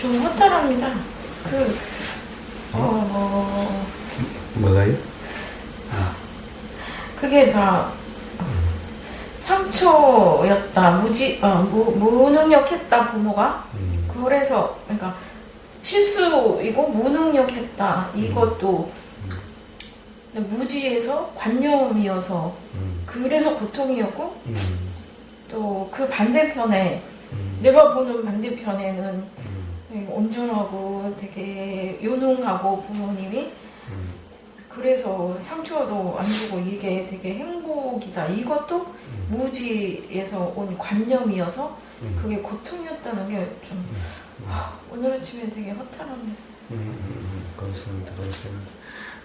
좀 허탈합니다. 뭐가요? 그게 다 상처였다. 무능력했다, 부모가. 그래서, 그러니까 실수이고 무능력했다. 이것도 무지에서 관념이어서 그래서 고통이었고, 또 그 반대편에 내가 보는 반대편에는 되게 온전하고 되게 요능하고 부모님이 그래서 상처도 안 주고 이게 되게 행복이다. 이것도 무지에서 온 관념이어서 그게 고통이었다는 게 좀 오늘 아침에 되게 허탈합니다. 그렇습니다. 그렇습니다.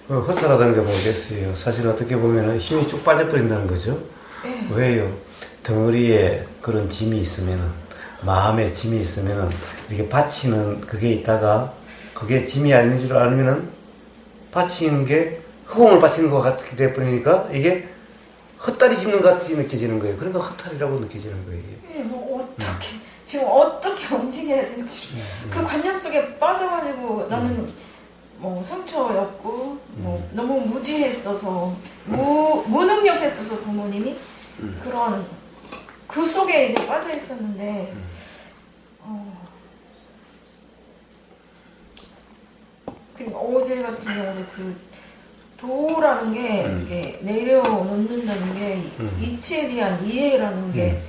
그 허탈하다는 게 뭐겠어요? 사실 어떻게 보면 힘이 쭉 빠져버린다는 거죠. 네. 왜요? 덩어리에 그런 짐이 있으면은, 마음에 짐이 있으면은 이렇게 받치는 그게 있다가 그게 짐이 아닌 줄 알면은 받치는 게 허공을 받치는 것 같게 돼버리니까 이게 헛다리 짚는 것 같이 느껴지는 거예요. 그러니까 허탈이라고 느껴지는 거예요. 네, 지금 어떻게 움직여야 될지 그 관념 속에 빠져가지고 나는 뭐 상처였고 뭐 너무 무지했어서 무능력했어서 부모님이 그런 그 속에 이제 빠져 있었는데 그러니까 어제 같은 경우는 그 도라는 게 이게 내려놓는다는 게 이치에 대한 이해라는 게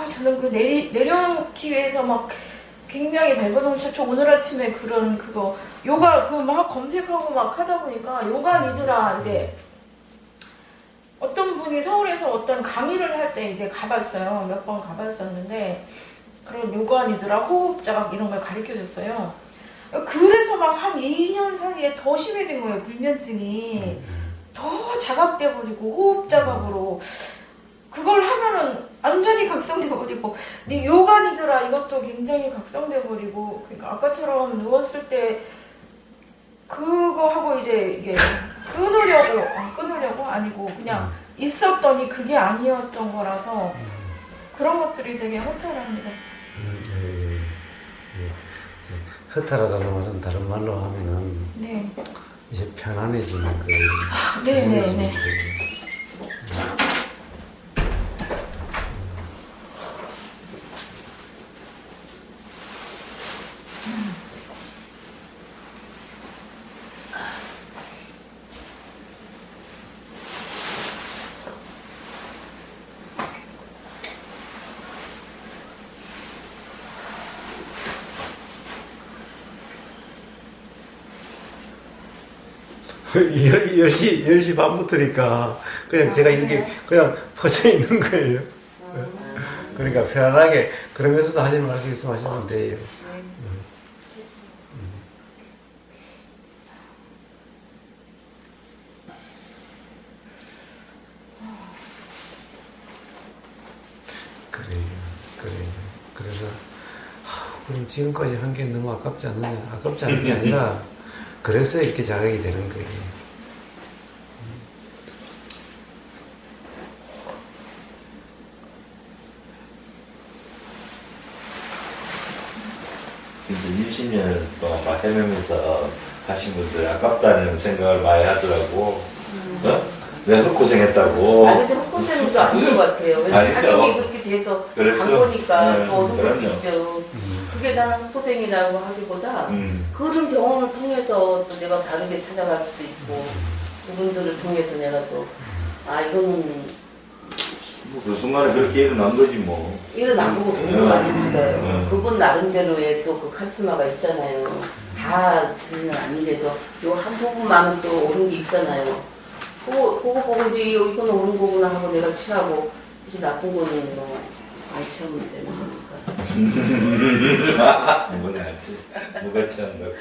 저는 그 내려놓기 위해서 막 굉장히 발버둥쳤죠. 오늘 아침에 그거 요가 그 막 검색하고 막 하다 보니까 요가 니드라 이제 어떤 분이 서울에서 어떤 강의를 할 때 이제 가봤어요. 몇 번 가봤었는데 그런 요가 니드라 호흡 자각 이런 걸 가르쳐 줬어요. 그래서 막 한 2년 사이에 더 심해진 거예요. 불면증이 더 자각돼 버리고 호흡 자각으로 그걸 하면은 완전히 각성돼 버리고 요가 니드라 이것도 굉장히 각성돼 버리고 그러니까 아까처럼 누웠을 때 그거 하고 이제 이게 끊으려고 아니고 그냥 있었더니 그게 아니었던 거라서 그런 것들이 되게 허탈합니다. 허탈하다는 말은 다른 말로 하면은 네. 이제 편안해지는 거예요. 네네네. 열 10시 반부터니까 그냥 제가 이렇게 그냥 퍼져 있는 거예요. 그러니까 편안하게 그러면서도 하시는 말씀 있으면 하시면 돼요. 그래요. 그래서 그럼 지금까지 한 게 너무 아깝지 않느냐? 아깝지 않은 게 아니라 그래서 이렇게 자각이 되는 거예요. 진짜 20년을 막 헤매면서 하신 분들 아깝다는 생각을 많이 하더라고. 내가 헛고생했다고. 근데 헛고생도 아닌 것 같아요. 왜냐면 자격이 그렇게 돼서 그렇죠. 간 거니까 또 얻은 것도 그럼요. 있죠. 그게 나는 헛고생이라고 하기보다 그런 경험을 통해서 또 내가 다르게 찾아갈 수도 있고 그분들을 통해서 내가 또 이거는 그 순간에 그렇게 일어난 거지 뭐. 일어난 거고 돈도 많이 받아요. 그분 나름대로의 또 그 카리스마가 있잖아요. 다 전혀 아닌데도 요 한 부분만은 또 옳은 게 있잖아요. 그거 보고 이제 이건 옳은 거구나 하고 내가 취하고 이제 나쁜 거는 뭐 안 취하면 되는 거니까. 뭐가 하지? 뭐가 취한다고?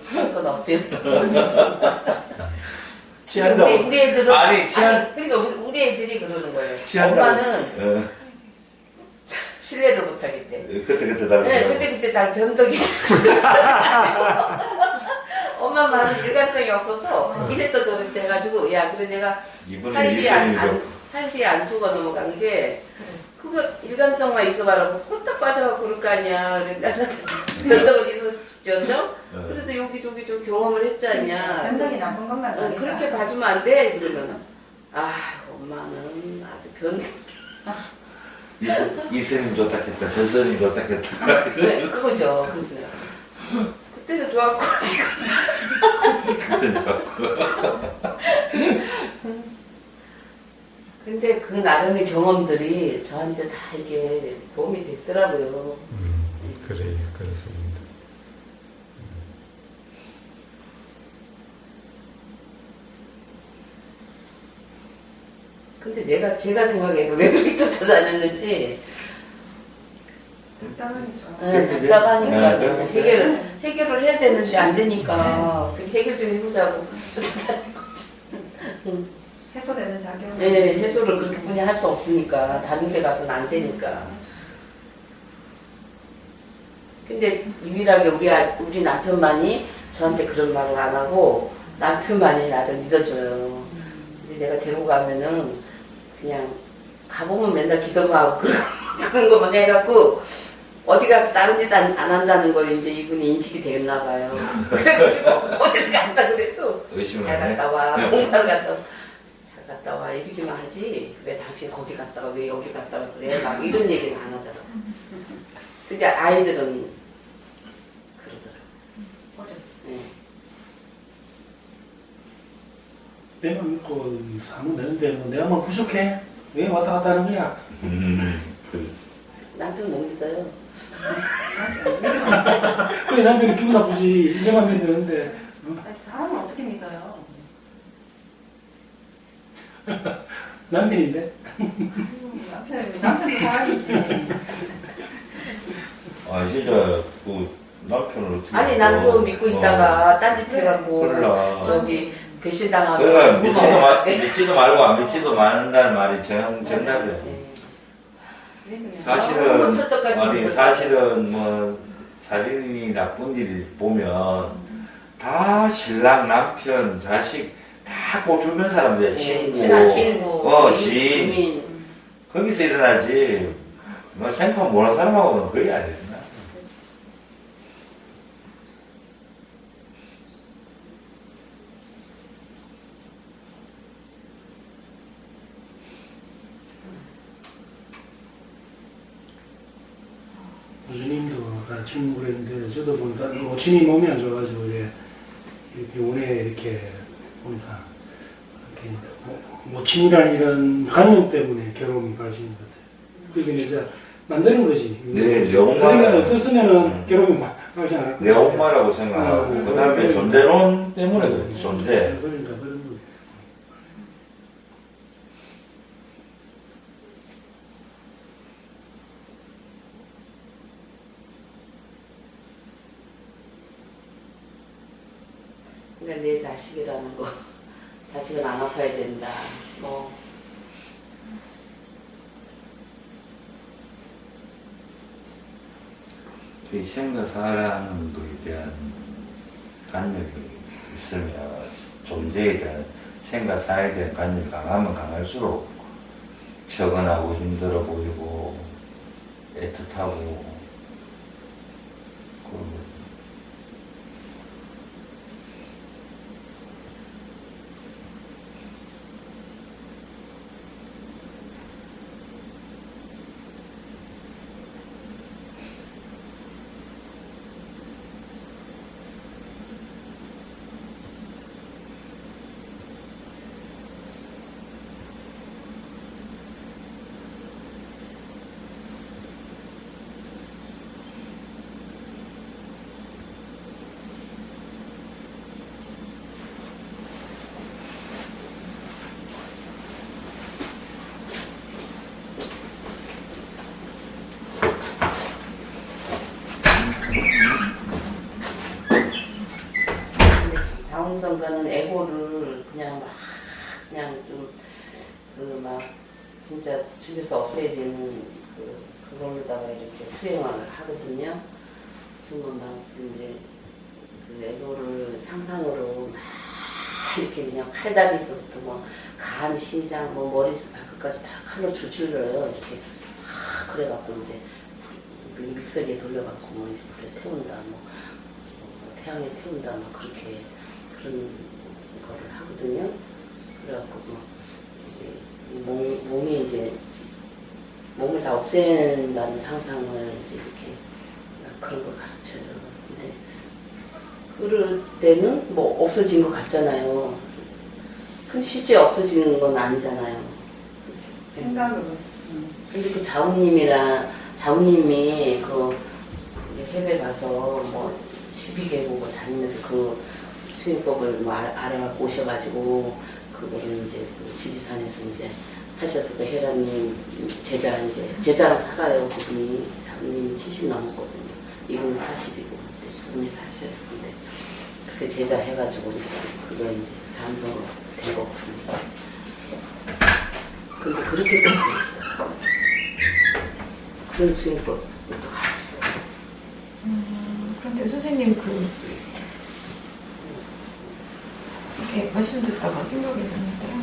취할 건 없지. 취한다고? 우리 애들은 그러니까 우리 애들이 그러는 거예요. 취한다고? 엄마는 신뢰를 못 하겠대. 그때 다르고. 네, 그때 날 변덕이. 엄마 말은 일관성이 없어서 이랬다 저랬다 해가지고 야 그래 내가 이분은 일신이죠. 사이비 안수가 넘어간 게 그거 일관성만 있어봐라. 홀딱 빠져가고 그럴 거 아니야. 변덕은 있었죠? 그래도 여기저기 좀 경험을 했잖냐. 변덕이 나쁜 것만 아니까. 그렇게 봐주면 안 돼. 그러면은 엄마는 아주 변덕. 이 스님 좋다 했다 저 스님 좋다 했다. 네, 그거죠. 그래서 그때도 좋았고 그때 좋았고. 근데 그 나름의 경험들이 저한테 다 이게 도움이 됐더라고요. 그래요, 그렇습니다. 근데 제가 생각해도 왜 그렇게 쫓아다녔는지 답답하니까. 답답하니까 해결을 해야 되는데 안 되니까 어떻게 해결 좀 해보자고 쫓아다닌 거지. 해소되는 작용. 네, 해소를 그렇게 뿐이 할 수 없으니까 다른 데 가서는 안 되니까. 근데 유일하게 우리 남편만이 저한테 그런 말을 안 하고 남편만이 나를 믿어줘요. 이제 내가 데리고 가면은 그냥 가보면 맨날 기도만 하고 그런 것만 해갖고 어디 가서 다른 짓 안 한다는 걸 이제 이분이 인식이 되겠나 봐요. 그래가지고 어딜 갔다 그래도 의심을 잘 하네. 갔다 와, 공장 갔다 와. 잘 갔다 와 이러지만 하지 왜 당신 거기 갔다가 왜 여기 갔다가 그래 막 이런 얘기는 안 하더라고. 근데 아이들은 그러더라고. 네. 내만 믿고 사면 되는데 뭐 내가만 부족해? 왜 왔다 갔다 하는 거야? 남편 못 믿어요. 왜 남편이 기분 나쁘지? 내만 믿는데 사람을 어떻게 믿어요? 남편인데? 남편도 사람이지. 아 진짜 그 남편을 어떻게 아니 남편 믿고 있다가 딴짓 해갖고 그러라. 저기 배신당하고 그러니까 누구 믿지도 말고 안 믿지도 말한다는 말이 정답이야. 사실은 너무 철떡같이 아니 믿었다. 사실은 뭐 살인이 나쁜 일 보면 다 신랑 남편 자식 다 그 주변 사람들 친구 친한 친구 지인 주민 거기서 일어나지 뭐 생판 모르는 사람하고는 거의 안 일어나. 부주님도 가르치고 그랬는데 저도 보니까 모친이 몸이 안 좋아가지고 이제 병원에 이렇게 보니까 이렇게 모친이라는 이런 관념 때문에 괴로움이 발생인 것 같아요. 그게 이제 만드는 거지. 네, 내 엄마. 그러니까 없었으면은 괴로움이 발생 안 할 내 엄마라고 생각하고 그 다음에 존재론 때문에 그래. 존재. 그러니까 그런 거. 그러니까 내 자식이라는 거 자식은 안 아파야 된다 뭐 그 생과 사라는 것에 대한 관념이 있으면 존재에 대한 생과 사에 대한 관념이 강하면 강할수록 적은하고 힘들어 보이고 애틋하고 그런 거. 근데 자웅성가는 에고를 그냥 막 그냥 좀 그 막 진짜 죽여서 없애야 되는 그걸로다가 이렇게 수행을 하거든요. 정말 막 이제 그 에고를 상상으로 막 이렇게 그냥 팔다리에서부터 뭐 간, 심장, 뭐 머리에서 발끝까지 다 칼로 줄줄러요. 이렇게 그래갖고 이제 믹서기에 돌려갖고 뭐 이제 불에 태운다, 태양에 태운다, 막 그렇게 그런 거를 하거든요. 그래갖고 뭐 이제 몸이 이제 몸을 다 없앤다는 상상을 이제 이렇게 그런 걸 가르쳐요. 근데 그럴 때는 뭐 없어진 것 같잖아요. 근데 실제 없어지는 건 아니잖아요. 생각으로. 근데 그 자우님이 그 해외 가서 뭐 12개국을 다니면서 그 수행법을 뭐 알아갖고 오셔가지고 그거를 이제 그 지리산에서 이제 하셔서 그 헤라님 제자랑 살아요. 그분이 자우님이 70 넘었거든요. 이분이 40이고 두 분이 사셔요. 근데 그렇게 제자 해가지고 이제 그거 이제 잠성으로 된 거거든요. 근데 그렇게 또 가르치더라고요. 그런 수행법도 가르치더라고요. 그런데 선생님 이렇게 말씀 듣다가 생각이 났는데요.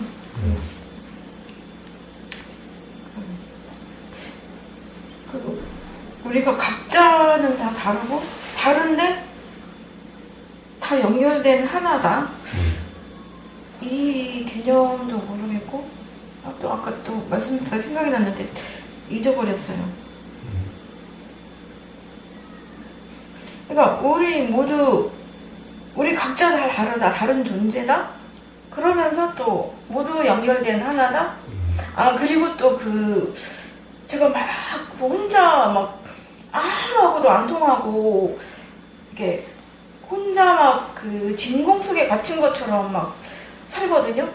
우리가 각자는 다 다르고 다른데 다 연결된 하나다. 이 개념도 모르겠고 또 아까 또 말씀 듣다 생각이 났는데 잊어버렸어요. 그러니까 우리 각자 다 다르다, 다른 존재다. 그러면서 또 모두 연결된 하나다. 그리고 또 제가 막 혼자 막 아무하고도 안 통하고 이렇게 혼자 막 진공 속에 갇힌 것처럼 막 살거든요.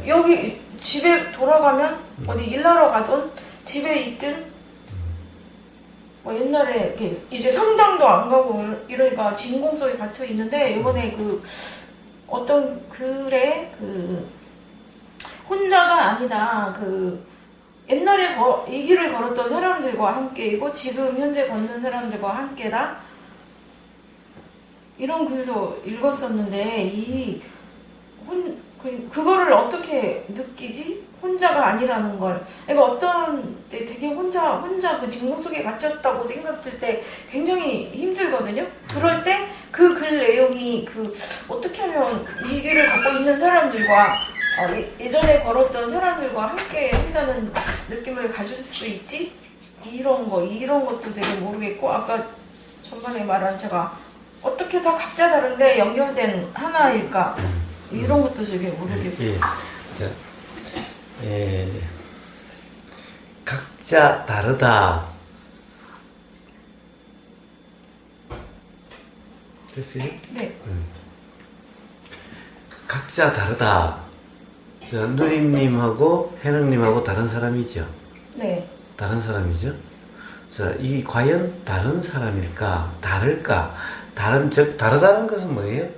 여기 집에 돌아가면 어디 일하러 가든 집에 있든 뭐 옛날에 이렇게 이제 성당도 안 가고 이러니까 진공 속에 갇혀 있는데 이번에 어떤 글에 혼자가 아니다. 옛날에 이 길을 걸었던 사람들과 함께이고 지금 현재 걷는 사람들과 함께다. 이런 글도 읽었었는데 그거를 어떻게 느끼지? 혼자가 아니라는 걸. 그러니까 어떤 때 되게 혼자 그 진공 속에 갇혔다고 생각할 때 굉장히 힘들거든요. 그럴 때 그 글 내용이 어떻게 하면 이 길을 갖고 있는 사람들과 예전에 걸었던 사람들과 함께 한다는 느낌을 가질 수 있지? 이런 것도 되게 모르겠고 아까 전반에 말한 제가 어떻게 다 각자 다른데 연결된 하나일까? 이런 것도 되게 모르겠고. 각자 다르다. 됐어요? 네. 각자 다르다. 누림님하고 해능님하고 다른 사람이죠? 네. 다른 사람이죠? 이 과연 다른 사람일까? 다를까? 다르다는 것은 뭐예요?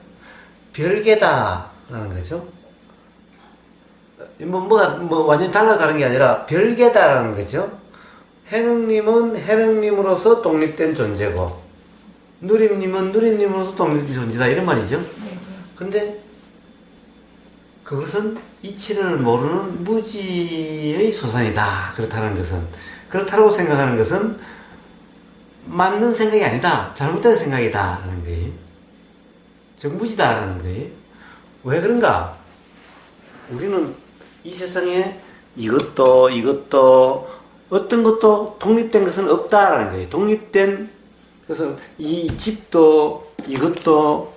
별개다라는 거죠. 완전히 달라가는 게 아니라 별개다라는 거죠. 해능님은 해능님으로서 독립된 존재고, 누림님은 누림님으로서 독립된 존재다. 이런 말이죠. 근데 그것은 이치를 모르는 무지의 소산이다. 그렇다고 생각하는 것은 맞는 생각이 아니다. 잘못된 생각이다. 라는 거예요. 즉, 무지다라는 거예요. 왜 그런가? 우리는 이 세상에 이것도 어떤 것도 독립된 것은 없다라는 거예요. 독립된 것은 이 집도 이것도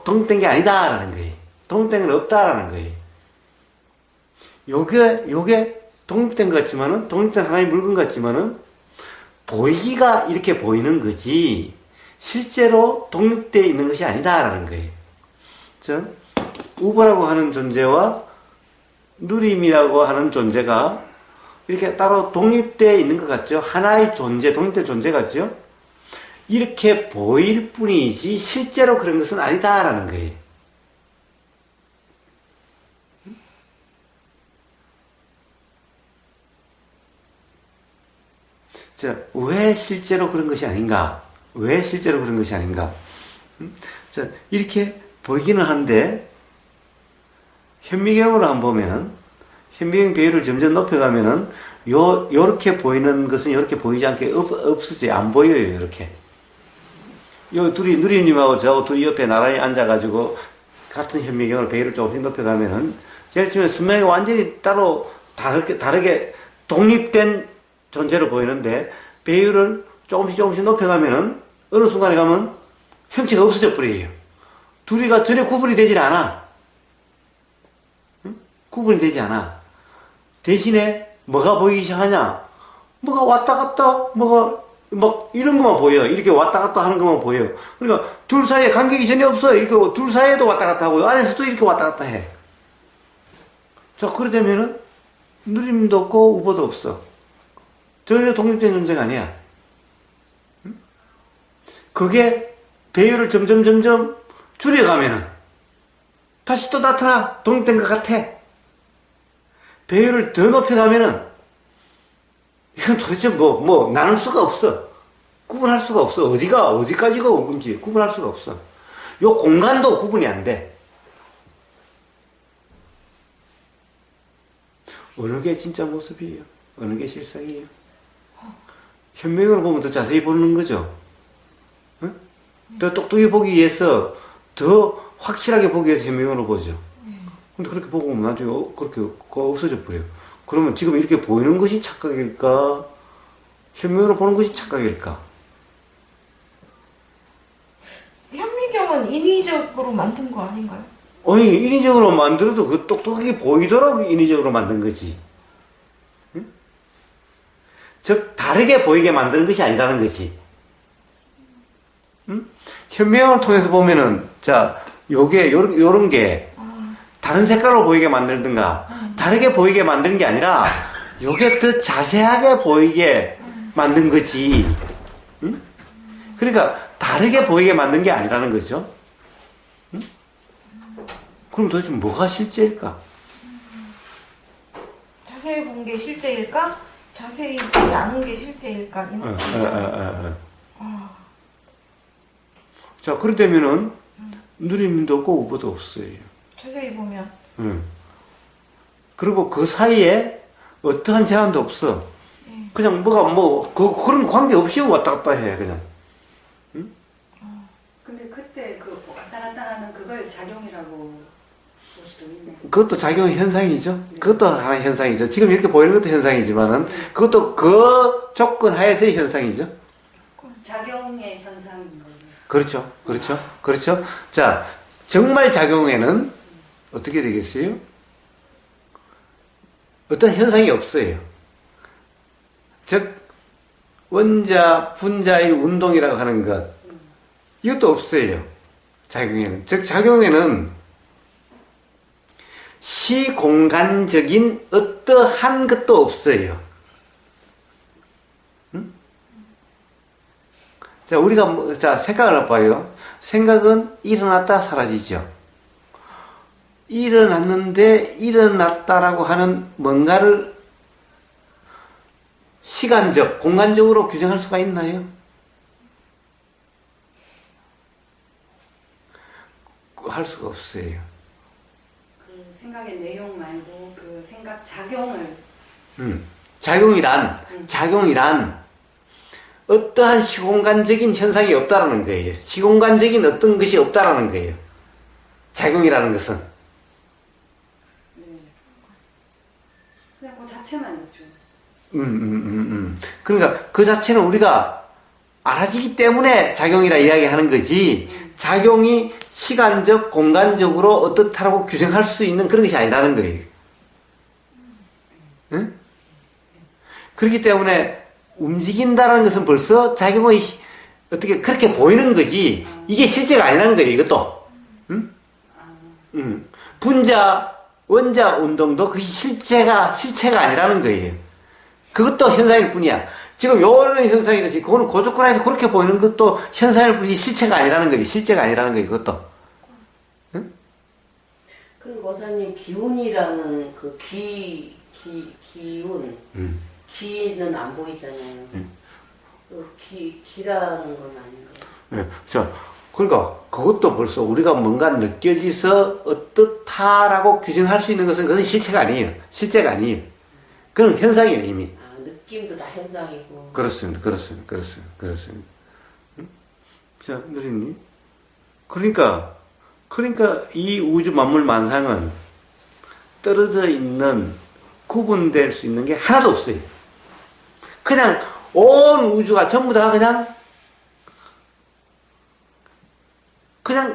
독립된 게 아니다라는 거예요. 독립된 건 없다라는 거예요. 요게 독립된 것 같지만은, 독립된 하나의 물건 같지만은, 보이기가 이렇게 보이는 거지, 실제로 독립되어 있는 것이 아니다라는 거예요. 우버라고 하는 존재와 누림이라고 하는 존재가 이렇게 따로 독립되어 있는 것 같죠? 하나의 존재, 독립된 존재 같죠? 이렇게 보일 뿐이지, 실제로 그런 것은 아니다라는 거예요. 왜 실제로 그런 것이 아닌가? 이렇게 보이기는 한데, 현미경으로 한번 보면은, 현미경 배율을 점점 높여가면은, 요렇게 보이는 것은 요렇게 보이지 않게 없어져요. 안 보여요, 이렇게. 요 둘이, 누리님하고 저하고 둘이 옆에 나란히 앉아가지고, 같은 현미경으로 배율을 조금씩 높여가면은, 제일 처음에 선명하게 완전히 따로 다르게 독립된 존재로 보이는데, 배율을 조금씩 높여가면은, 어느 순간에 가면 형체가 없어져 버려요. 둘이가 전혀 구분이 되질 않아. 응? 구분이 되지 않아. 대신에 뭐가 보이기 시작하냐? 뭐가 왔다 갔다, 뭐가 막 이런 것만 보여. 이렇게 왔다 갔다 하는 것만 보여. 그러니까 둘 사이에 간격이 전혀 없어. 이렇게 둘 사이에도 왔다 갔다 하고 안에서도 이렇게 왔다 갔다 해. 자, 그래 되면은 누림도 없고 우보도 없어. 전혀 독립된 존재가 아니야. 응? 그게 배율을 점점 줄여가면은 다시 또 나타나 독립된 것 같아. 배율을 더 높여가면은 이건 도대체 나눌 수가 없어. 구분할 수가 없어. 어디까지가 뭔지 구분할 수가 없어. 요 공간도 구분이 안 돼. 어느 게 진짜 모습이에요? 어느 게 실상이에요? 현명으로 보면 더 자세히 보는 거죠. 응? 더 똑똑히 보기 위해서, 더 확실하게 보기 위해서 현명으로 보죠. 근데 그렇게 보고 보면 나중에 그렇게 없어져 버려요. 그러면 지금 이렇게 보이는 것이 착각일까? 현명으로 보는 것이 착각일까? 현미경은 인위적으로 만든 거 아닌가요? 아니, 인위적으로 만들어도 그 똑똑하게 보이도록 인위적으로 만든 거지. 응? 즉, 다르게 보이게 만드는 것이 아니라는 거지. 응? 현미경을 통해서 보면은, 자, 요런 게, 다른 색깔로 보이게 만들든가, 다르게 보이게 만드는 게 아니라, 요게 더 자세하게 보이게 만든 거지. 응? 그러니까, 다르게 보이게 만든 게 아니라는 거죠. 응? 그럼 도대체 뭐가 실제일까? 자세히 본 게 실제일까? 자세히 보지 않은 게 실제일까? 이 말씀이죠? 자, 그러다면은, 누림도 없고 우보도 없어요. 자세히 보면. 그리고 그 사이에 어떠한 제한도 없어. 그냥 그런 관계 없이 왔다 갔다 해, 그냥. 근데 그때 그 왔다 갔다 하는 그걸 작용이라고 볼 수도 있네. 그것도 작용의 현상이죠. 그것도 하나의 현상이죠. 지금 이렇게 보이는 것도 현상이지만은, 그것도 그 조건 하에서의 현상이죠. 작용의 현상인 거예요. 그렇죠. 자, 정말 작용에는 어떻게 되겠어요? 어떤 현상이 없어요. 즉, 원자, 분자의 운동이라고 하는 것, 이것도 없어요. 작용에는. 즉, 작용에는 시공간적인 어떠한 것도 없어요. 응? 자, 우리가, 생각을 해봐요. 생각은 일어났다 사라지죠. 일어났는데 일어났다라고 하는 뭔가를 시간적, 공간적으로 규정할 수가 있나요? 할 수가 없어요. 그 생각의 내용 말고 그 생각 작용을. 작용이란 어떠한 시공간적인 현상이 없다라는 거예요. 시공간적인 어떤 것이 없다라는 거예요. 작용이라는 것은. 그냥 그 자체만 있죠. 그러니까 그 자체는 우리가 알아지기 때문에 작용이라 이야기하는 거지, 작용이 시간적, 공간적으로 어떻다라고 규정할 수 있는 그런 것이 아니라는 거예요. 응? 그렇기 때문에 움직인다는 것은 벌써 작용의 어떻게 그렇게 보이는 거지, 이게 실제가 아니라는 거예요, 이것도. 응? 분자, 원자 운동도 그게 실체가 아니라는 거예요. 그것도 현상일 뿐이야. 지금 요런 현상이듯이, 그거는 고조건에서 그렇게 보이는 것도 현상일 뿐이지 실체가 아니라는 거예요. 실제가 아니라는 거예요, 그것도. 응? 그럼 거사님, 기운이라는 그 기운, 기는 안 보이잖아요. 그 기라는 건 아닌가요? 네. 자, 그러니까 그것도 벌써 우리가 뭔가 느껴지서 어떻다라고 규정할 수 있는 것은 그것은 실체가 아니에요. 실제가 아니에요. 그런 현상이에요, 이미. 아, 느낌도 다 현상이고. 그렇습니다. 응? 자, 누리님. 그러니까 이 우주 만물 만상은 떨어져 있는, 구분될 수 있는 게 하나도 없어요. 그냥 온 우주가 전부 다 그냥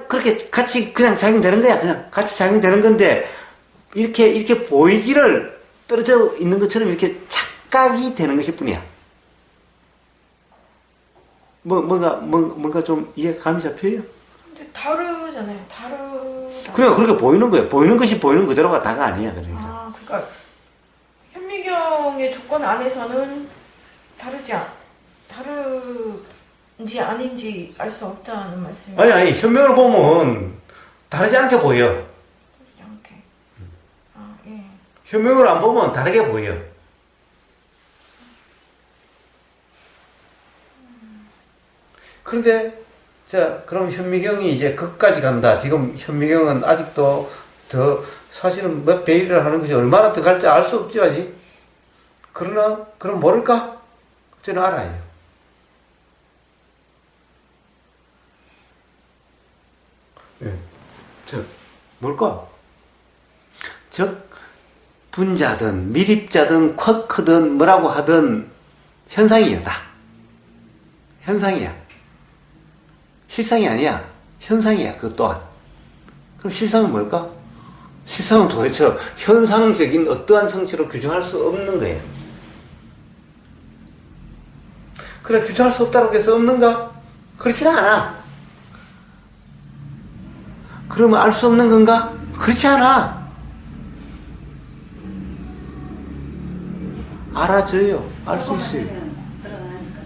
그렇게 같이 그냥 작용되는 거야. 그냥 같이 작용되는 건데, 이렇게 보이기를 떨어져 있는 것처럼 이렇게 착각이 되는 것일 뿐이야. 뭔가 좀 이해가 감이 잡혀요? 근데 다르잖아요. 다르다. 그러니까 그렇게 보이는 거예요. 보이는 것이 보이는 그대로가 다가 아니야. 그러니까. 아, 그러니까 현미경의 조건 안에서는 다른지 아닌지 알 수 없다는 말씀이에요. 아니, 현명으로 보면 다르지 않게 보여. 다르지 않게. 아, 예. 현명으로 안 보면 다르게 보여. 그런데, 자, 그럼 현미경이 이제 극까지 간다. 지금 현미경은 아직도 더, 사실은 몇 배율을 하는 것이 얼마나 더 갈지 알 수 없지, 아직. 그러나, 그럼 모를까? 저는 알아요. 예. 뭘까? 즉, 분자든, 미립자든, 쿼크든, 뭐라고 하든, 현상이다. 현상이야. 실상이 아니야. 현상이야, 그것 또한. 그럼 실상은 뭘까? 실상은 도대체 현상적인 어떠한 형체로 규정할 수 없는 거예요. 그래, 규정할 수 없다고 해서 없는가? 그렇지는 않아. 그러면 알 수 없는 건가? 그렇지 않아. 알아줘요. 알 수 있어요. 드러나니까.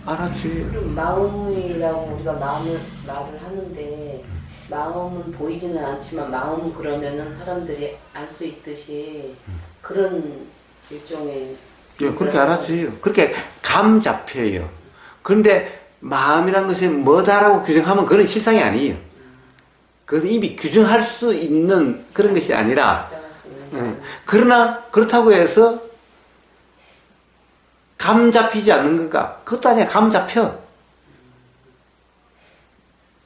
알아줘요. 그럼 마음이라고 우리가 말을 하는데, 마음은 보이지는 않지만 마음은 그러면은 사람들이 알 수 있듯이 그런 일종의. 예, 그렇게 알아줘요. 그렇게 감 잡혀요. 그런데 마음이란 것이 뭐다라고 규정하면 그건 실상이 아니에요. 그것은 이미 규정할 수 있는 그런 것이 아니라, 그러나 그렇다고 해서 감 잡히지 않는 건가? 그것도 아니야. 감 잡혀.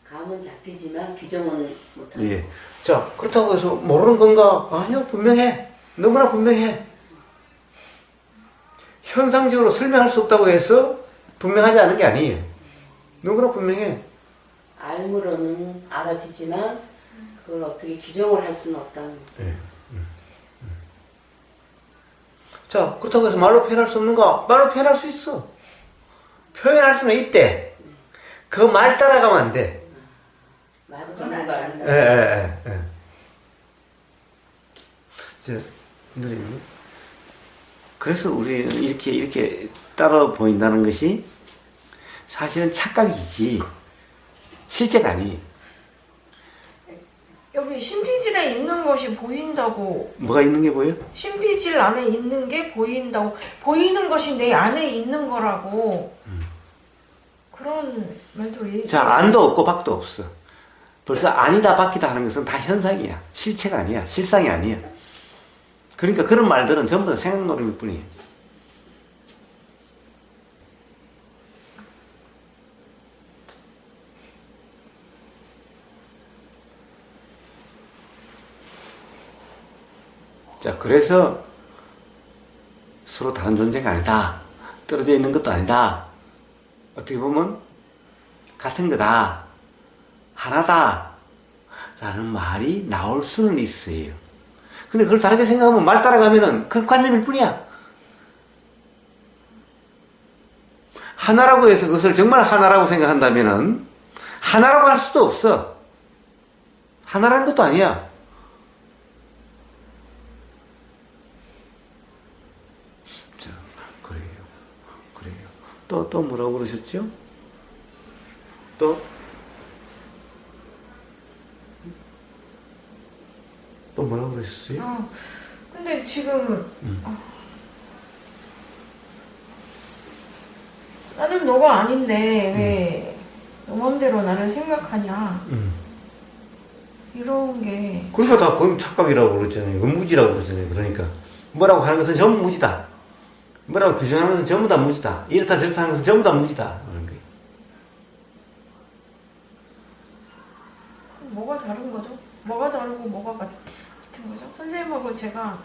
감은 잡히지만 규정은 못한다. 예. 자, 그렇다고 해서 모르는 건가? 아니요, 분명해. 너무나 분명해. 현상적으로 설명할 수 없다고 해서 분명하지 않은 게 아니에요. 너무나 분명해. 알므로는 알아지지만 그걸 어떻게 규정을 할 수는 없다는. 예. 자, 그렇다고 해서 말로 표현할 수 없는가? 말로 표현할 수 있어. 표현할 수는 있대. 그 말 따라가면 안 돼. 말은 전문가 아니다. 예. 저, 누님. 그래서 우리는 이렇게 따라 보인다는 것이 사실은 착각이지. 실제가 아니에요. 여기 신비질에 있는 것이 보인다고. 뭐가 있는 게 보여? 신비질 안에 있는 게 보인다고. 보이는 것이 내 안에 있는 거라고. 그런 말도. 자, 안도 없고 밖도 없어. 벌써 아니다 밖이다 하는 것은 다 현상이야. 실체가 아니야. 실상이 아니야. 그러니까 그런 말들은 전부 다 생각놀이일 뿐이에요. 자, 그래서 서로 다른 존재가 아니다. 떨어져 있는 것도 아니다. 어떻게 보면 같은 거다. 하나다. 라는 말이 나올 수는 있어요. 근데 그걸 다르게 생각하면 말 따라가면은 그건 관념일 뿐이야. 하나라고 해서 그것을 정말 하나라고 생각한다면은 하나라고 할 수도 없어. 하나라는 것도 아니야. 자, 그래요. 또 뭐라고 그러셨죠? 또 뭐라고 그러셨어요? 근데 지금 나는 너가 아닌데 왜 너 맘대로 나를 생각하냐 이런 게. 그러니까 다 그건 착각이라고 그러잖아요. 의무지라고 그러잖아요. 그러니까 뭐라고 하는 것은 전부 무지다. 뭐라고 규정하는 것은 전부 다 무지다. 이렇다 저렇다 하는 것은 전부 다 무지다. 그런 거예요. 뭐가 다른 거죠? 뭐가 다르고 뭐가 같은 거죠? 선생님하고 제가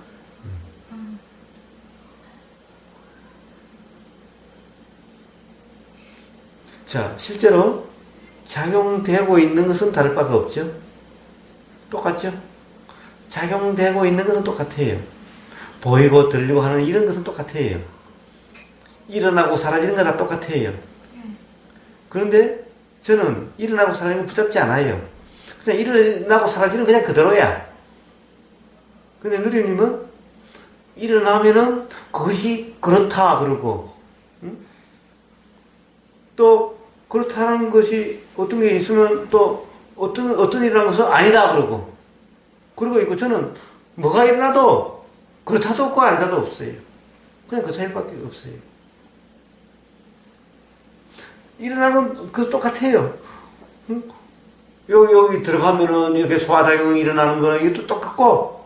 자, 실제로 작용되고 있는 것은 다를 바가 없죠. 똑같죠? 작용되고 있는 것은 똑같아요. 보이고 들리고 하는 이런 것은 똑같아요. 일어나고 사라지는 거 다 똑같아요. 그런데 저는 일어나고 사라지는 거 붙잡지 않아요. 그냥 일어나고 사라지는 그냥 그대로야. 근데 누리님은 일어나면은 그것이 그렇다 그러고, 응? 또 그렇다는 것이 어떤 게 있으면 또 어떤 일이라는 것은 아니다 그러고, 그러고 있고, 저는 뭐가 일어나도 그렇다도 없고 아니다도 없어요. 그냥 그 차이밖에 없어요. 일어나는 그 똑같아요. 응? 여기 들어가면은 이렇게 소화작용이 일어나는 거는 이것도 똑같고,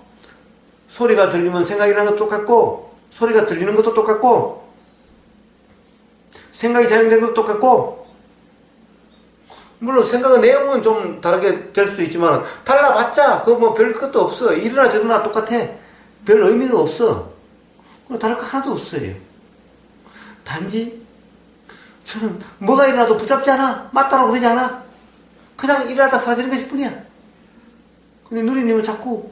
소리가 들리면 생각이 일어나는 것도 똑같고, 소리가 들리는 것도 똑같고, 생각이 작용되는 것도 똑같고, 물론 생각의 내용은 좀 다르게 될 수도 있지만 달라봤자 그거 뭐 별 것도 없어. 이러나 저러나 똑같아. 별 의미가 없어. 그럼 다를 거 하나도 없어요. 단지 저는 뭐가 일어나도 붙잡지 않아. 맞다라고 그러지 않아. 그냥 일어나다 사라지는 것일 뿐이야. 근데 누리님은 자꾸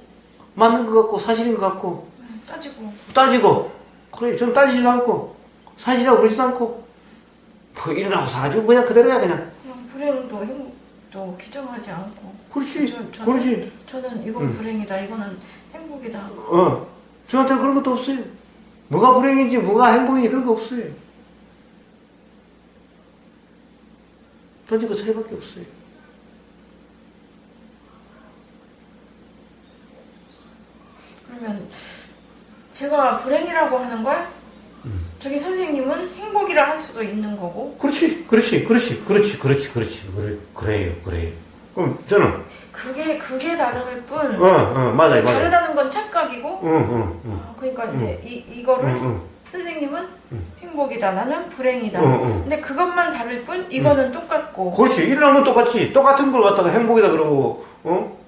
맞는 것 같고 사실인 것 같고 따지고 그래 저는 따지지도 않고 사실이라고 그러지도 않고 뭐 일어나고 사라지고 그냥 그대로야 그냥. 불행도 행복도 규정하지 않고. 그렇지. 저는, 그렇지. 저는 이건 불행이다, 이거는 행복이다. 저한테는 그런 것도 없어요. 뭐가 불행인지 뭐가 행복인지 그런 거 없어요. 단지 그 차이밖에 없어요. 그러면 제가 불행이라고 하는 걸 저기 선생님은 행복이라 할 수도 있는 거고. 그래요. 그럼 저는 그게 다를 뿐. 맞아요. 다르다는 건 착각이고. 그러니까 이제 이거를 선생님은 행복이다, 나는 불행이다. 근데 그것만 다를 뿐 이거는 똑같고. 그렇지. 일어난 건 똑같이 똑같은 걸 갖다가 행복이다 그러고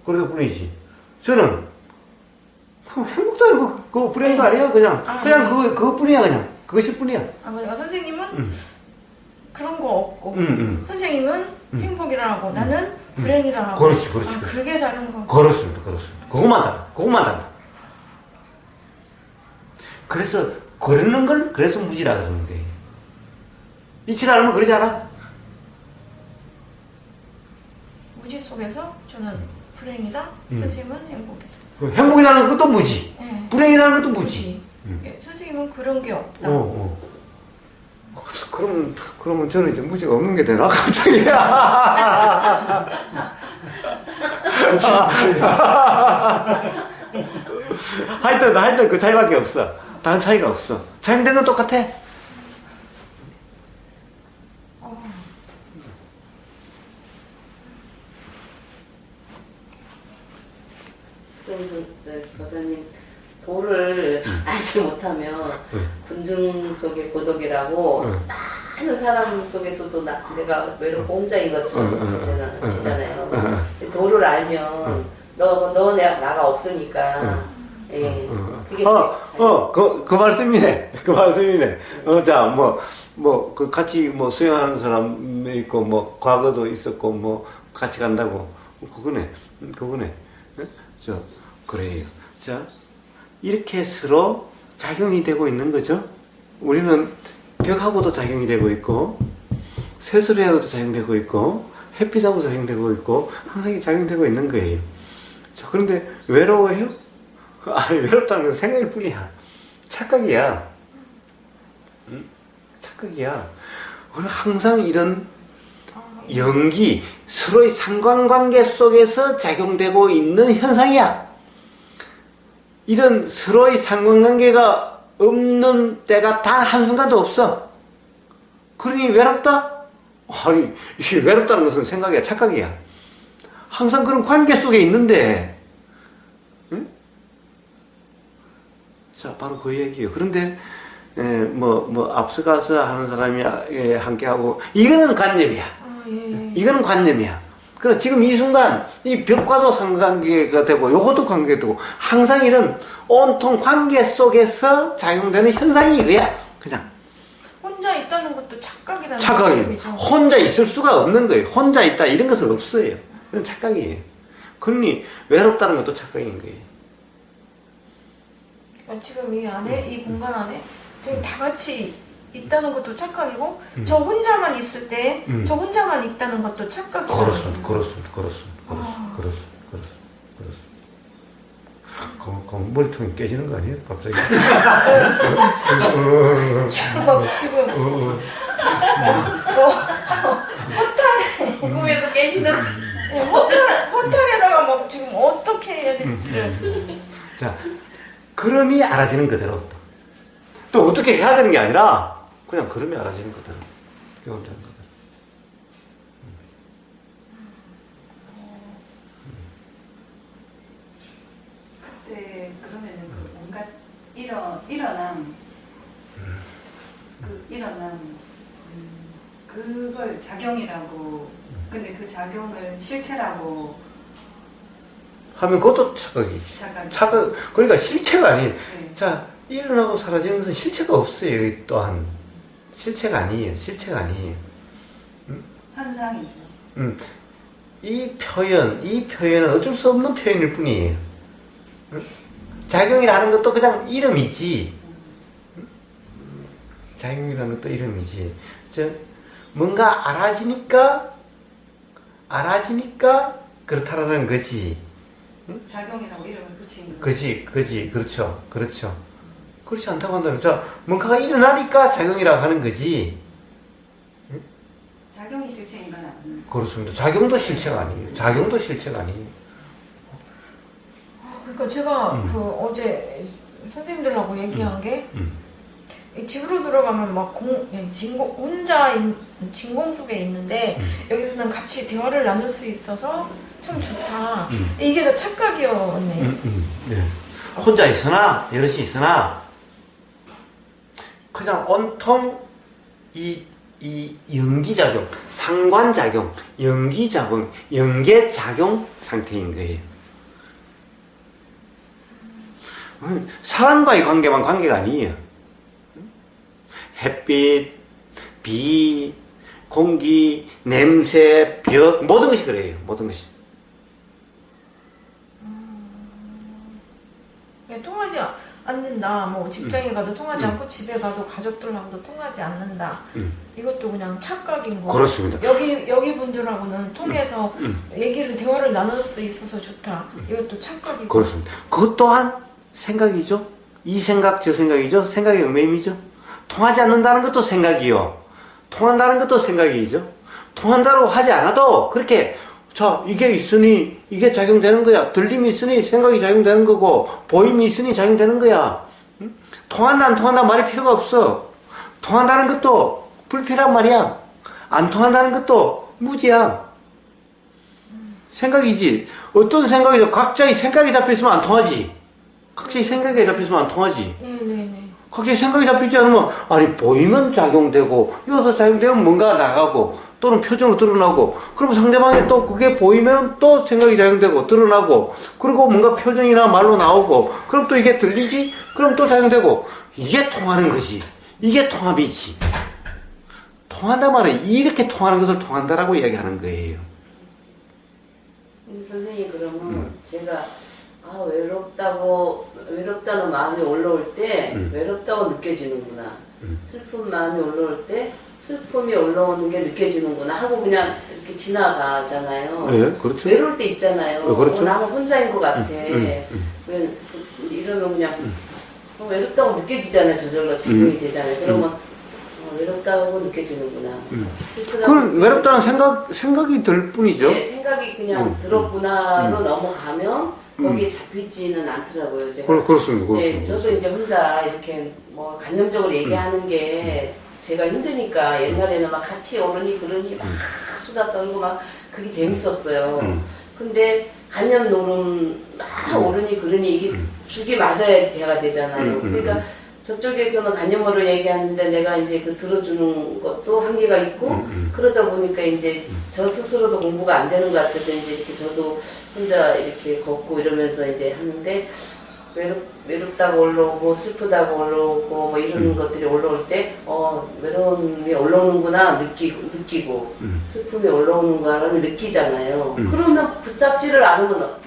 그럴 뿐이지. 저는 행복도 아니고 그거 불행도 아니에요. 그냥 그것뿐이야. 그냥 그것일 뿐이야. 그러니까 선생님은 그런 거 없고 선생님은 행복이라 하고 나는 불행이라 하고. 그렇지. 그게 다른 거. 그렇습니다. 그것만 달라. 그래서 그러는 걸 그래서 무지라 그러는 거예요. 이치라 하면 그러지 않아? 무지 속에서 저는 불행이다, 선생님은 행복이다. 행복이라는 것도 무지. 네. 불행이라는 것도 무지. 예, 선생님은 그런 게 없다. 그러면 저는 이제 무지가 없는 게 되나? 갑자기. 하여튼 그 차이밖에 없어. 다른 차이가 없어. 작용되는 건 똑같아. 교사님 도를 알지 못하면 군중 속의 고독이라고 많은 사람 속에서도 내가 외롭고 혼자인 것처럼 지잖아요. 도를 알면 너 나가 없으니까 그게 그 말씀이네. 자, 그 같이 수영하는 사람이 있고, 과거도 있었고, 같이 간다고. 그거네. 그래요. 자, 이렇게 서로 작용이 되고 있는 거죠. 우리는 벽하고도 작용이 되고 있고, 새소리하고도 작용되고 있고, 햇빛하고 작용되고 있고, 항상 이게 작용되고 있는 거예요. 자, 그런데 외로워요? 아니, 외롭다는 건 생각일 뿐이야. 착각이야. 착각이야. 우리는 항상 이런 연기, 서로의 상관관계 속에서 작용되고 있는 현상이야. 이런 서로의 상관관계가 없는 때가 단 한순간도 없어. 그러니 외롭다? 아니, 이 외롭다는 것은 생각이야, 착각이야. 항상 그런 관계 속에 있는데, 응? 자, 바로 그 얘기예요. 그런데 앞서가서 하는 사람이 함께하고 이거는 관념이야. 이거는 관념이야. 그래 지금 이 순간 이 벽과도 상관관계가 되고 요것도 관계가 되고 항상 이런 온통 관계 속에서 작용되는 현상이 이거야. 그냥 혼자 있다는 것도 착각이라는 착각이에요. 말씀이죠. 혼자 있을 수가 없는 거예요. 혼자 있다 이런 것은 없어요. 그건 착각이에요. 그러니 외롭다는 것도 착각인 거예요. 그러니까 지금 이 안에 이 공간 안에 지금 다 같이 있다는 것도 착각이고 저 혼자만 있을 때 저 혼자만 있다는 것도 착각이에요. 그렇습니다. 머리통이 깨지는 거 아니에요? 갑자기. 지금 허탈해. 꿈에서 깨지는 허탈에다가 막 지금 어떻게 해야 될지를. 자, 그럼이 알아지는 그대로 또 어떻게 해야 되는 게 아니라 그냥 그럼이 알아지는 그대로 경험되는 거대로. 그때 그러면은 그 뭔가 일어남 그걸 작용이라고 근데 그 작용을 실체라고 하면 그것도 착각이지. 착각, 그러니까 실체가 아니에요. 네. 자, 일어나고 사라지는 것은 실체가 없어요. 여기 또한 실체가 아니에요. 실체가 아니에요. 현상이죠. 이 표현은 어쩔 수 없는 표현일 뿐이에요. 작용이라는 것도 그냥 이름이지. 작용이라는 것도 이름이지. 뭔가 알아지니까 그렇다라는 거지. 작용이라고 이름을 붙인 거. 그렇죠. 그렇지 않다고 한다면, 뭔가가 일어나니까 작용이라고 하는 거지. 작용이 실체인 건 아니에요. 그렇습니다. 작용도 실체가 아니에요. 그러니까 제가 그 어제 선생님들하고 얘기한 게 이 집으로 들어가면 막 혼자 진공 속에 있는데 여기서는 같이 대화를 나눌 수 있어서 참 좋다. 이게 다 착각이었네요. 네. 혼자 있으나 여럿이 있으나 그냥 온통 이 연기작용, 상관작용, 연기작용, 연계작용 상태인 거예요. 사람과의 관계만 관계가 아니에요. 햇빛, 비, 공기, 냄새, 벽, 모든 것이 그래요. 모든 것이. 통하지 않는다. 뭐 직장에 가도 통하지 않고 집에 가도 가족들하고도 통하지 않는다. 이것도 그냥 착각인 거고. 그렇습니다. 여기 분들하고는 통해서 대화를 나눌 수 있어서 좋다. 이것도 착각이고. 그렇습니다. 그것 또한 생각이죠. 이 생각 저 생각이죠. 생각의 음매임이죠. 통하지 않는다는 것도 생각이요. 통한다는 것도 생각이죠. 통한다고 하지 않아도 그렇게 이게 있으니 이게 작용되는 거야. 들림이 있으니 생각이 작용되는 거고 보임이 있으니 작용되는 거야. 통한다 안 통한다 말이 필요가 없어. 통한다는 것도 불필요한 말이야. 안 통한다는 것도 무지야. 생각이지. 어떤 생각이죠? 각자의 생각이 잡혀있으면 안 통하지. 각자의 생각이 잡혀있으면 안 통하지. 네네네. 각자의 생각이 잡히지 않으면 보이면 작용되고 여기서 작용되면 뭔가 나가고 또는 표정으로 드러나고 그럼 상대방이 또 그게 보이면 또 생각이 작용되고 드러나고 그리고 뭔가 표정이나 말로 나오고 그럼 또 이게 들리지? 그럼 또 작용되고 이게 통하는 거지. 이게 통합이지. 통한다 말은 이렇게 통하는 것을 통한다라고 이야기하는 거예요. 선생님 그러면 제가 외롭다는 마음이 올라올 때 외롭다고 느껴지는구나. 슬픈 마음이 올라올 때 슬픔이 올라오는 게 느껴지는구나 하고 그냥 이렇게 지나가잖아요. 예, 그렇죠. 외로울 때 있잖아요. 그렇죠. 나는 혼자인 것 같아. 이러면 그냥 외롭다고 느껴지잖아요. 저절로 작용이 되잖아요. 그러면 외롭다고 느껴지는구나. 그건 외롭다는 생각이 들 뿐이죠. 네, 생각이 그냥 들었구나로 넘어가면 거기에 잡히지는 않더라고요. 제가. 그렇습니다. 네, 저도 이제 혼자 이렇게 뭐 간념적으로 얘기하는 게 제가 힘드니까 옛날에는 막 같이 오르니 그러니 막 수다 떨고 막 그게 재밌었어요. 근데 간념 노름 오르니 그러니 이게 죽이 맞아야 대화가 되잖아요. 그러니까 저쪽에서는 간념으로 얘기하는데 내가 이제 그 들어주는 것도 한계가 있고 그러다 보니까 이제 저 스스로도 공부가 안 되는 것 같아서 이제 이렇게 저도 혼자 이렇게 걷고 이러면서 이제 하는데 외롭다고 올라오고 슬프다고 올라오고 뭐 이런 것들이 올라올 때 외로움이 올라오는구나 느끼고 슬픔이 올라오는구나를 느끼잖아요. 그러면 붙잡지를 않으면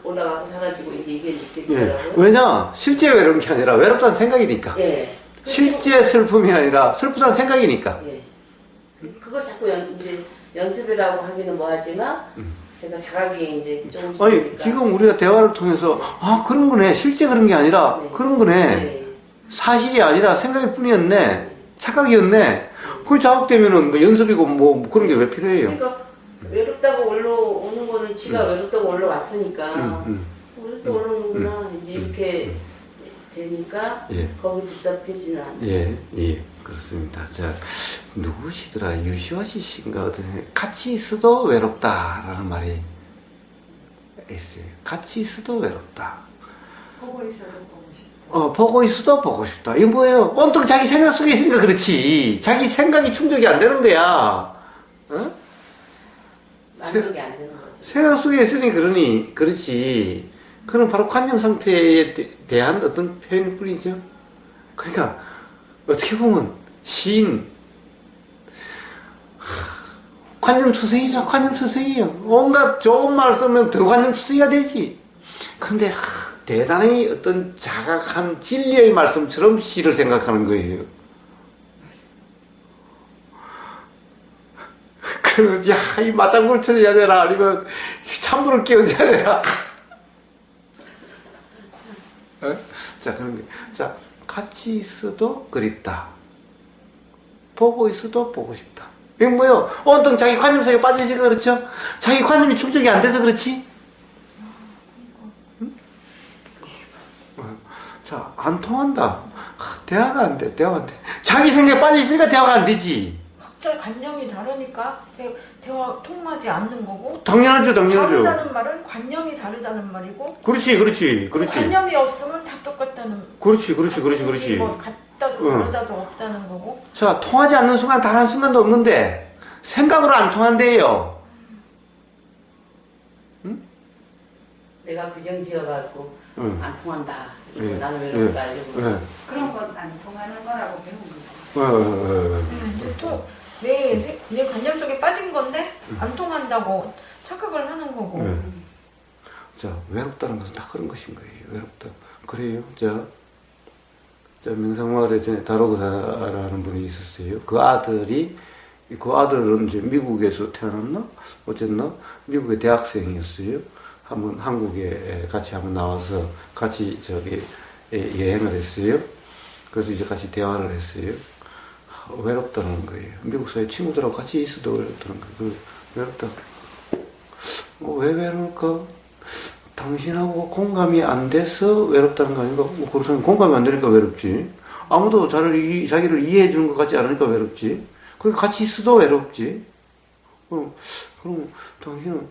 올라가고 사라지고 이제 이게 느껴지더라고요. 왜냐? 실제 외로운 게 아니라 외롭다는 생각이니까. 예. 실제 슬픔이 아니라 슬프다는 생각이니까. 예. 그걸 자꾸 이제 연습이라고 하기는 뭐하지만 제가 자각이 이제 조금씩 아니 되니까. 지금 우리가 대화를 통해서 그런 거네. 실제 그런 게 아니라 네. 그런 거네. 네. 사실이 아니라 생각일 뿐이었네. 착각이었네. 그게 자각되면은 뭐 연습이고 뭐 그런 게 왜 필요해요? 그러니까 외롭다고 올라오는 거는 지가 외롭다고 올라왔으니까 외롭다고 올라오는구나 이제 이렇게 되니까 예. 거기 붙잡히지는 않아요. 예, 그렇습니다. 자, 누구시더라? 유시화씨 씨인가 어떤 같이 있어도 외롭다라는 말이 있어요. 같이 있어도 외롭다. 보고 있어도 보고 싶어. 보고 있어도 보고 싶다. 이거 뭐예요? 온통 자기 생각 속에 있으니까 그렇지. 자기 생각이 충족이 안 되는 거야. 어? 만족이 안 되는 거죠. 생각 속에 있으니 그렇지. 그건 바로 관념 상태에 대한 어떤 표현일 뿐이죠. 그러니까, 어떻게 보면, 시인, 관념투성이죠. 관념투성이에요. 온갖 좋은 말 쓰면 더 관념투성이가 되지. 근데, 대단히 어떤 자각한 진리의 말씀처럼 시를 생각하는 거예요. 야, 이 맞장구를 쳐줘야 되나, 아니면 찬물을 끼얹어야 되나. 자, 그런 게. 자, 같이 있어도 그립다. 보고 있어도 보고 싶다. 이건 뭐예요? 온통 자기 관념 속에 빠지니까 그렇죠? 자기 관념이 충족이 안 돼서 그렇지? 응? 자, 안 통한다. 대화가 안 돼, 대화가 안 돼. 자기 생각에 빠져있으니까 대화가 안 되지. 각자 관념이 다르니까 대화 통하지 않는 거고. 당연하죠. 다르다는 말은 관념이 다르다는 말이고. 그렇지. 관념이 없으면 다 똑같다는. 그렇지. 뭐 같다도 다르다도 없다는 거고. 자, 통하지 않는 순간 단 한 순간도 없는데 생각으로 안 통한대요. 응? 내가 규정 지어갖고 안 통한다. 이러고 예. 나는 외롭다 이러고. 그런 건 안 통하는 거라고 배운 거죠. 내 관념 속에 빠진 건데 안 통한다고 착각을 하는 거고. 자, 외롭다는 것은 다 그런 것인 거예요. 외롭다. 그래요. 자, 명상마을에 전에 다로그사라는 분이 있었어요. 그 아들은 이제 미국에서 태어났나? 어쨌나? 미국의 대학생이었어요. 한번 한국에 같이 한번 나와서 같이 여행을 했어요. 그래서 이제 같이 대화를 했어요. 외롭다는 거예요. 미국 사회 친구들하고 같이 있어도 외롭다는 거예요. 외롭다. 왜 외로울까? 당신하고 공감이 안 돼서 외롭다는 거 아닌가? 그렇다면 공감이 안 되니까 외롭지. 아무도 자기를 이해해 주는 것 같지 않으니까 외롭지. 그러니까 같이 있어도 외롭지. 그럼 당신은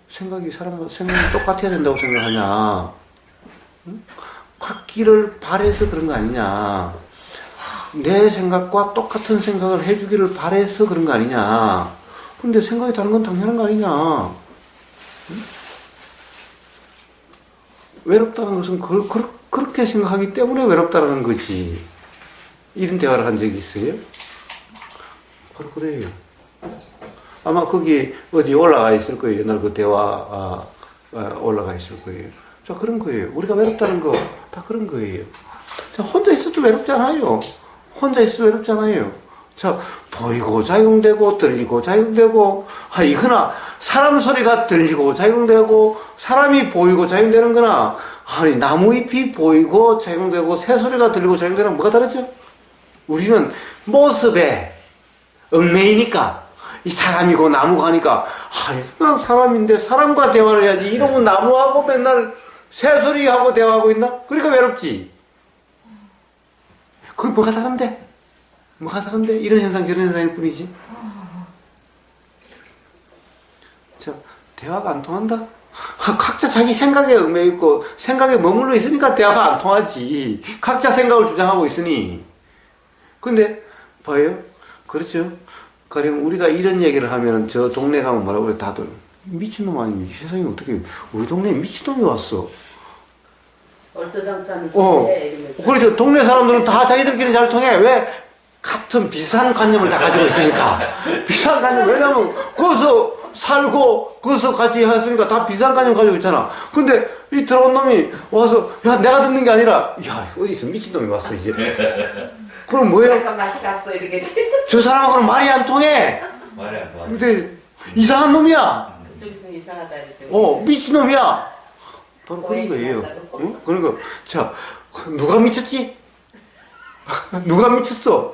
생각이 사람마다 생각이 똑같아야 된다고 생각하냐? 응? 같기를 바래서 그런 거 아니냐? 내 생각과 똑같은 생각을 해주기를 바래서 그런 거 아니냐? 근데 생각이 다른 건 당연한 거 아니냐? 응? 외롭다는 것은 그렇게 생각하기 때문에 외롭다는 거지. 이런 대화를 한 적이 있어요? 바로 그래요. 아마 거기 어디 올라가 있을 거예요. 옛날 그 대화 올라가 있을 거예요. 자, 그런 거예요. 우리가 외롭다는 거 다 그런 거예요. 자, 혼자 있어도 외롭잖아요. 혼자 있어도 외롭잖아요. 자, 보이고 작용되고 들리고 작용되고 이거나 사람 소리가 들리고 작용되고 사람이 보이고 작용되는 거나 아니 나무 잎이 보이고 작용되고 새 소리가 들리고 작용되는 건 뭐가 다르죠? 우리는 모습에 얽매이니까 이 사람이고 나무가 하니까 난 사람인데 사람과 대화를 해야지 이놈은 나무하고 맨날 새 소리하고 대화하고 있나? 그러니까 외롭지. 그게 뭐가 다른데? 이런 현상 저런 현상일 뿐이지. 자, 대화가 안 통한다? 각자 자기 생각에 얽매 있고 생각에 머물러 있으니까 대화가 안 통하지. 각자 생각을 주장하고 있으니. 근데 봐요. 그렇죠. 가령 우리가 이런 얘기를 하면 저 동네 가면 뭐라고 그래. 다들 미친놈 아니면 세상에 어떻게 우리 동네에 미친놈이 왔어. 얼토당토하는 어. 시대에 이러면서. 그렇죠. 동네 사람들은 다 자기들끼리 잘 통해. 왜? 같은 비슷한 관념을 다 가지고 있으니까. 비슷한 관념. 왜냐면 거기서 살고 거기서 같이 했으니까 다 비슷한 관념 가지고 있잖아. 근데 이 들어온 놈이 와서 야 내가 듣는 게 아니라 야 어디서 미친놈이 왔어 이제. 그럼 뭐예요? 약간 맛이 갔어 이러겠지. 저 사람하고는 말이 안 통해. 말이 안 통하네. 근데 이상한 놈이야. 그쪽에서는 이상하다 이러죠. 미친놈이야. 바로 그런 거예요. 응? 그러니까 자 누가 미쳤지? 누가 미쳤어?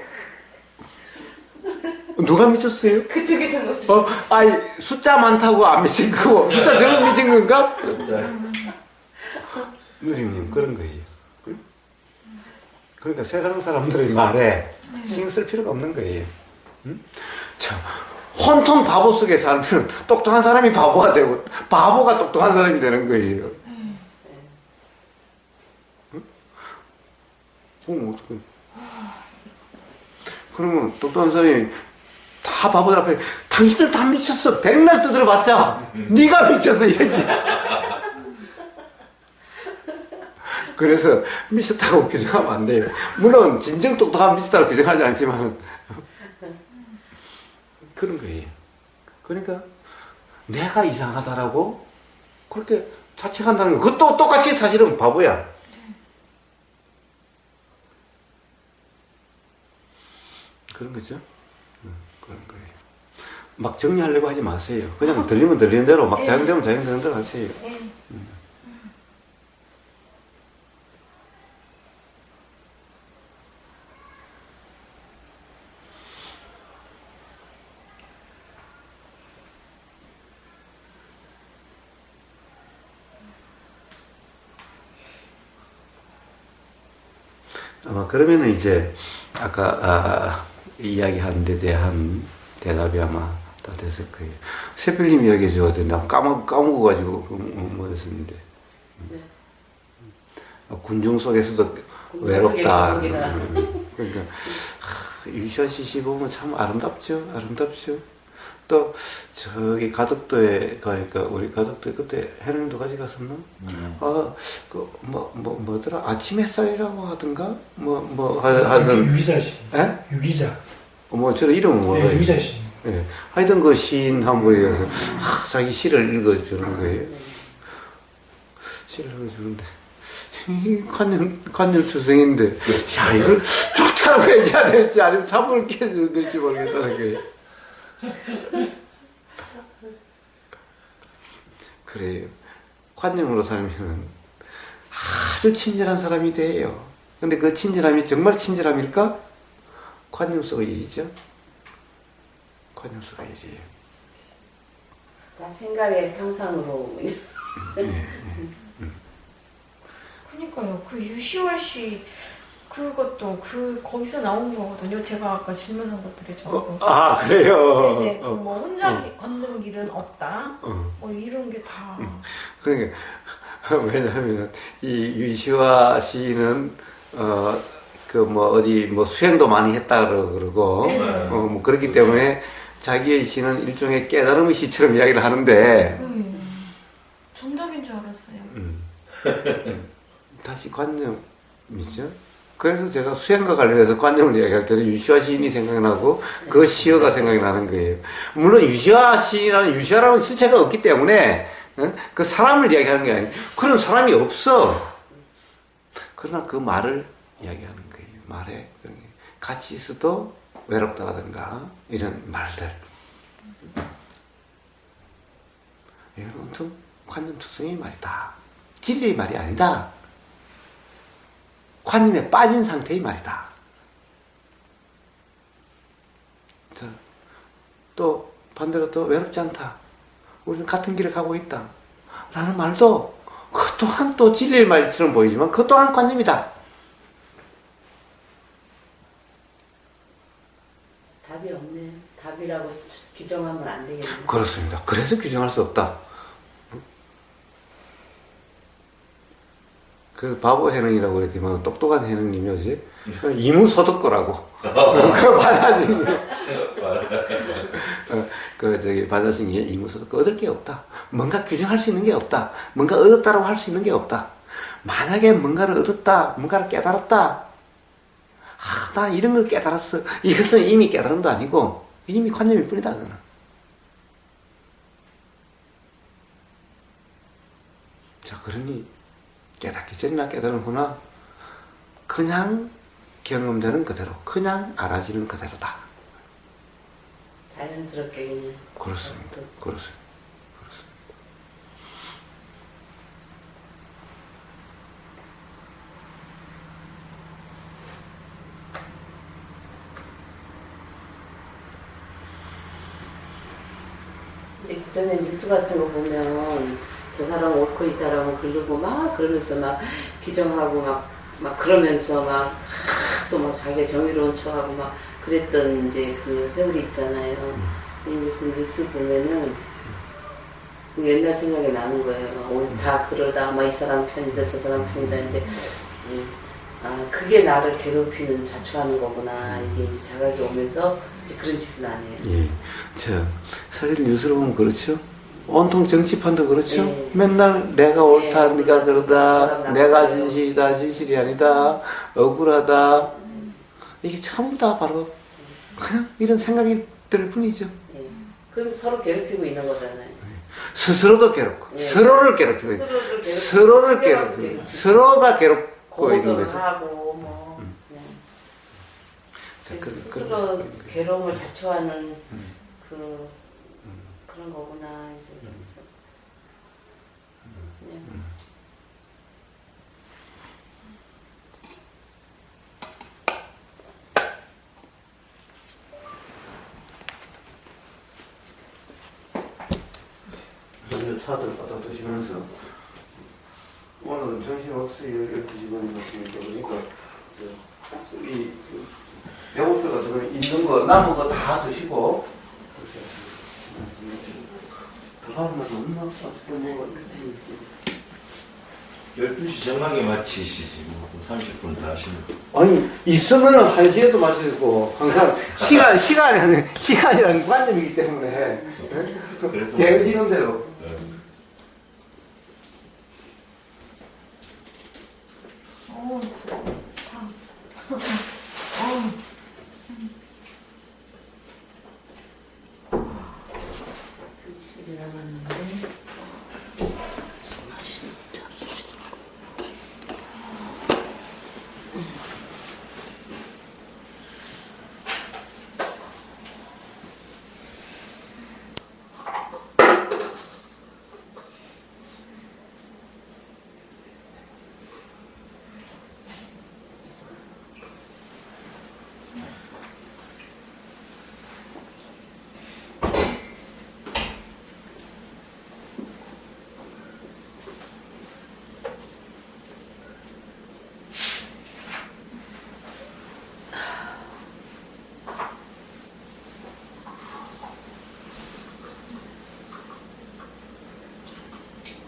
누가 미쳤어요? 그쪽에서는 아이 숫자 많다고 안 미친 거고 숫자 적은 미친 건가? 누리님 그런 거예요. 응? 그러니까 세상 사람들의 말에 신경 쓸 필요가 없는 거예요. 응? 자 혼돈 바보 속에 살면 똑똑한 사람이 바보가 되고 바보가 똑똑한 사람이 되는 거예요. 어떡해. 그러면 똑똑한 사람이 다 바보들 앞에 당신들 다 미쳤어. 백날 두드려봤자 네가 미쳤어 이러지. 그래서 미쳤다고 규정하면 안 돼요. 물론 진정 똑똑한 미쳤다고 규정하지 않지만 그런 거예요. 그러니까 내가 이상하다라고 그렇게 자책한다는 거 그것도 똑같이 사실은 바보야. 그런 거죠. 그런 거예요. 막 정리하려고 하지 마세요. 그냥 들리면 들리는 대로, 막 자영되면 자영되는 대로 하세요. 아마 그러면은 이제 아까 이야기한 데 대한 대답이 아마 다 됐을 거예요. 세필님 이야기해 줘도 나 까먹어가지고 뭐였었는데 네. 군중 속에서도 군중 외롭다. 속에 그러니까 유시아 씨 보면 참 아름답죠. 아름답죠. 또 저기 가덕도에 가니까 우리 가덕도에 그때 해남도 같이 갔었나? 뭐더라 아침 햇살이라고 하던가 하던 유기자 씨. 에? 유기자. 저 이름은 뭐예요? 네, 유기자 씨. 예. 하여튼 그 시인 한 분이 가서 자기 시를 읽어주는 거예요. 시를 읽어주는데 이 관념 투성인데 야 이걸 좋다고 얘기해야 될지 아니면 잡을 깨야 될지 모르겠다는 거예요. 그래요. 관념으로 살면 아주 친절한 사람이 돼요. 근데 그 친절함이 정말 친절함일까? 관념 속의 일이죠. 관념 속의 일이에요. 다 생각의 상상으로. 그러니까요. 그 유시화 씨 그것도 거기서 나온 거거든요. 제가 아까 질문한 것들이 전부. 그래요. 네네. 뭐 혼자 걷는 길은 없다. 이런 게 다. 그러니까 왜냐하면 이 유시화 씨는 어디 수행도 많이 했다 그러고 뭐 그렇기 때문에 자기의 시는 일종의 깨달음의 시처럼 이야기를 하는데 정답인 줄 알았어요. 다시 관념이죠. 그래서 제가 수행과 관련해서 관념을 이야기할 때는 유시화 시인이 생각나고 그 시어가 생각이 나는 거예요. 물론 유시화 시인이라는 유시화라는 실체가 없기 때문에 그 사람을 이야기하는 게 아니에요. 그런 사람이 없어. 그러나 그 말을 이야기하는 거예요. 말에 같이 있어도 외롭다라든가 이런 말들. 이건 엄청 관념투성의 말이다. 진리의 말이 아니다. 관념에 빠진 상태의 말이다. 자, 또 반대로 또 외롭지 않다. 우리는 같은 길을 가고 있다. 라는 말도 그 또한 또 진리의 말처럼 보이지만 그 또한 관념이다. 답이 없네. 답이라고 규정하면 안 되겠네. 그렇습니다. 그래서 규정할 수 없다. 그 바보 해능이라고 그랬지만 똑똑한 해능님이지. 이무소득거라고. 그 바자신이 그 저기 바자신이 이무소득거 얻을 게 없다. 뭔가 규정할 수 있는 게 없다. 뭔가 얻었다라고 할 수 있는 게 없다. 만약에 뭔가를 얻었다, 뭔가를 깨달았다. 나 이런 걸 깨달았어. 이것은 이미 깨달음도 아니고 이미 관념일 뿐이다. 그거는. 자, 그러니 깨닫기 전이나 깨달은구나. 그냥 경험되는 그대로, 그냥 알아지는 그대로다. 자연스럽게 그냥. 그렇습니다. 그렇습니다. 근데 그 전에 뉴스 같은 거 보면 저 사람 옳고 이 사람은 그러고 막 그러면서 막 비정하고 막 그러면서 막 또 막 자기가 정의로운 척하고 막 그랬던 이제 그 세월이 있잖아요. 요즘 뉴스 보면은 그 옛날 생각이 나는 거예요. 다 그러다 막 이 사람 편이다 저 사람 편이다 근데 아 그게 나를 괴롭히는 자초하는 거구나. 이게 이제 자각이 오면서 이제 그런 짓은 안 해요. 예. 사실 뉴스를 보면 그렇죠. 온통 정치판도 그렇죠. 네. 맨날 내가 옳다, 네. 네가 그러다, 나쁘다. 내가 진실이다, 진실이 아니다, 억울하다. 이게 전부 다 바로 그냥 이런 생각이 들 뿐이죠. 예. 그럼 서로 괴롭히고 있는 거잖아요. 스스로도 괴롭고, 네. 서로를 괴롭히고, 서로를 괴롭히고, 서로가 괴롭고 있는 고소를 거죠. 하고 뭐 그냥 자, 스스로 괴로움을 자초하는 그런 거구나 이제 그러면서 그냥 차들 갖다 드시면서 오늘은 정신없어요. 12시간 그러니까 이 배고프가 지금 있는 거 남은 거 다 드시고 더 하는 것도 없나? 어떻게 뭐 12시 정각에 마치시지 30분 다 하시는 거. 아니 있으면은 1시에도 마치고 항상 시간이라는 관념이기 때문에 그래서 되어지는 대로. 네. 집이 남았는데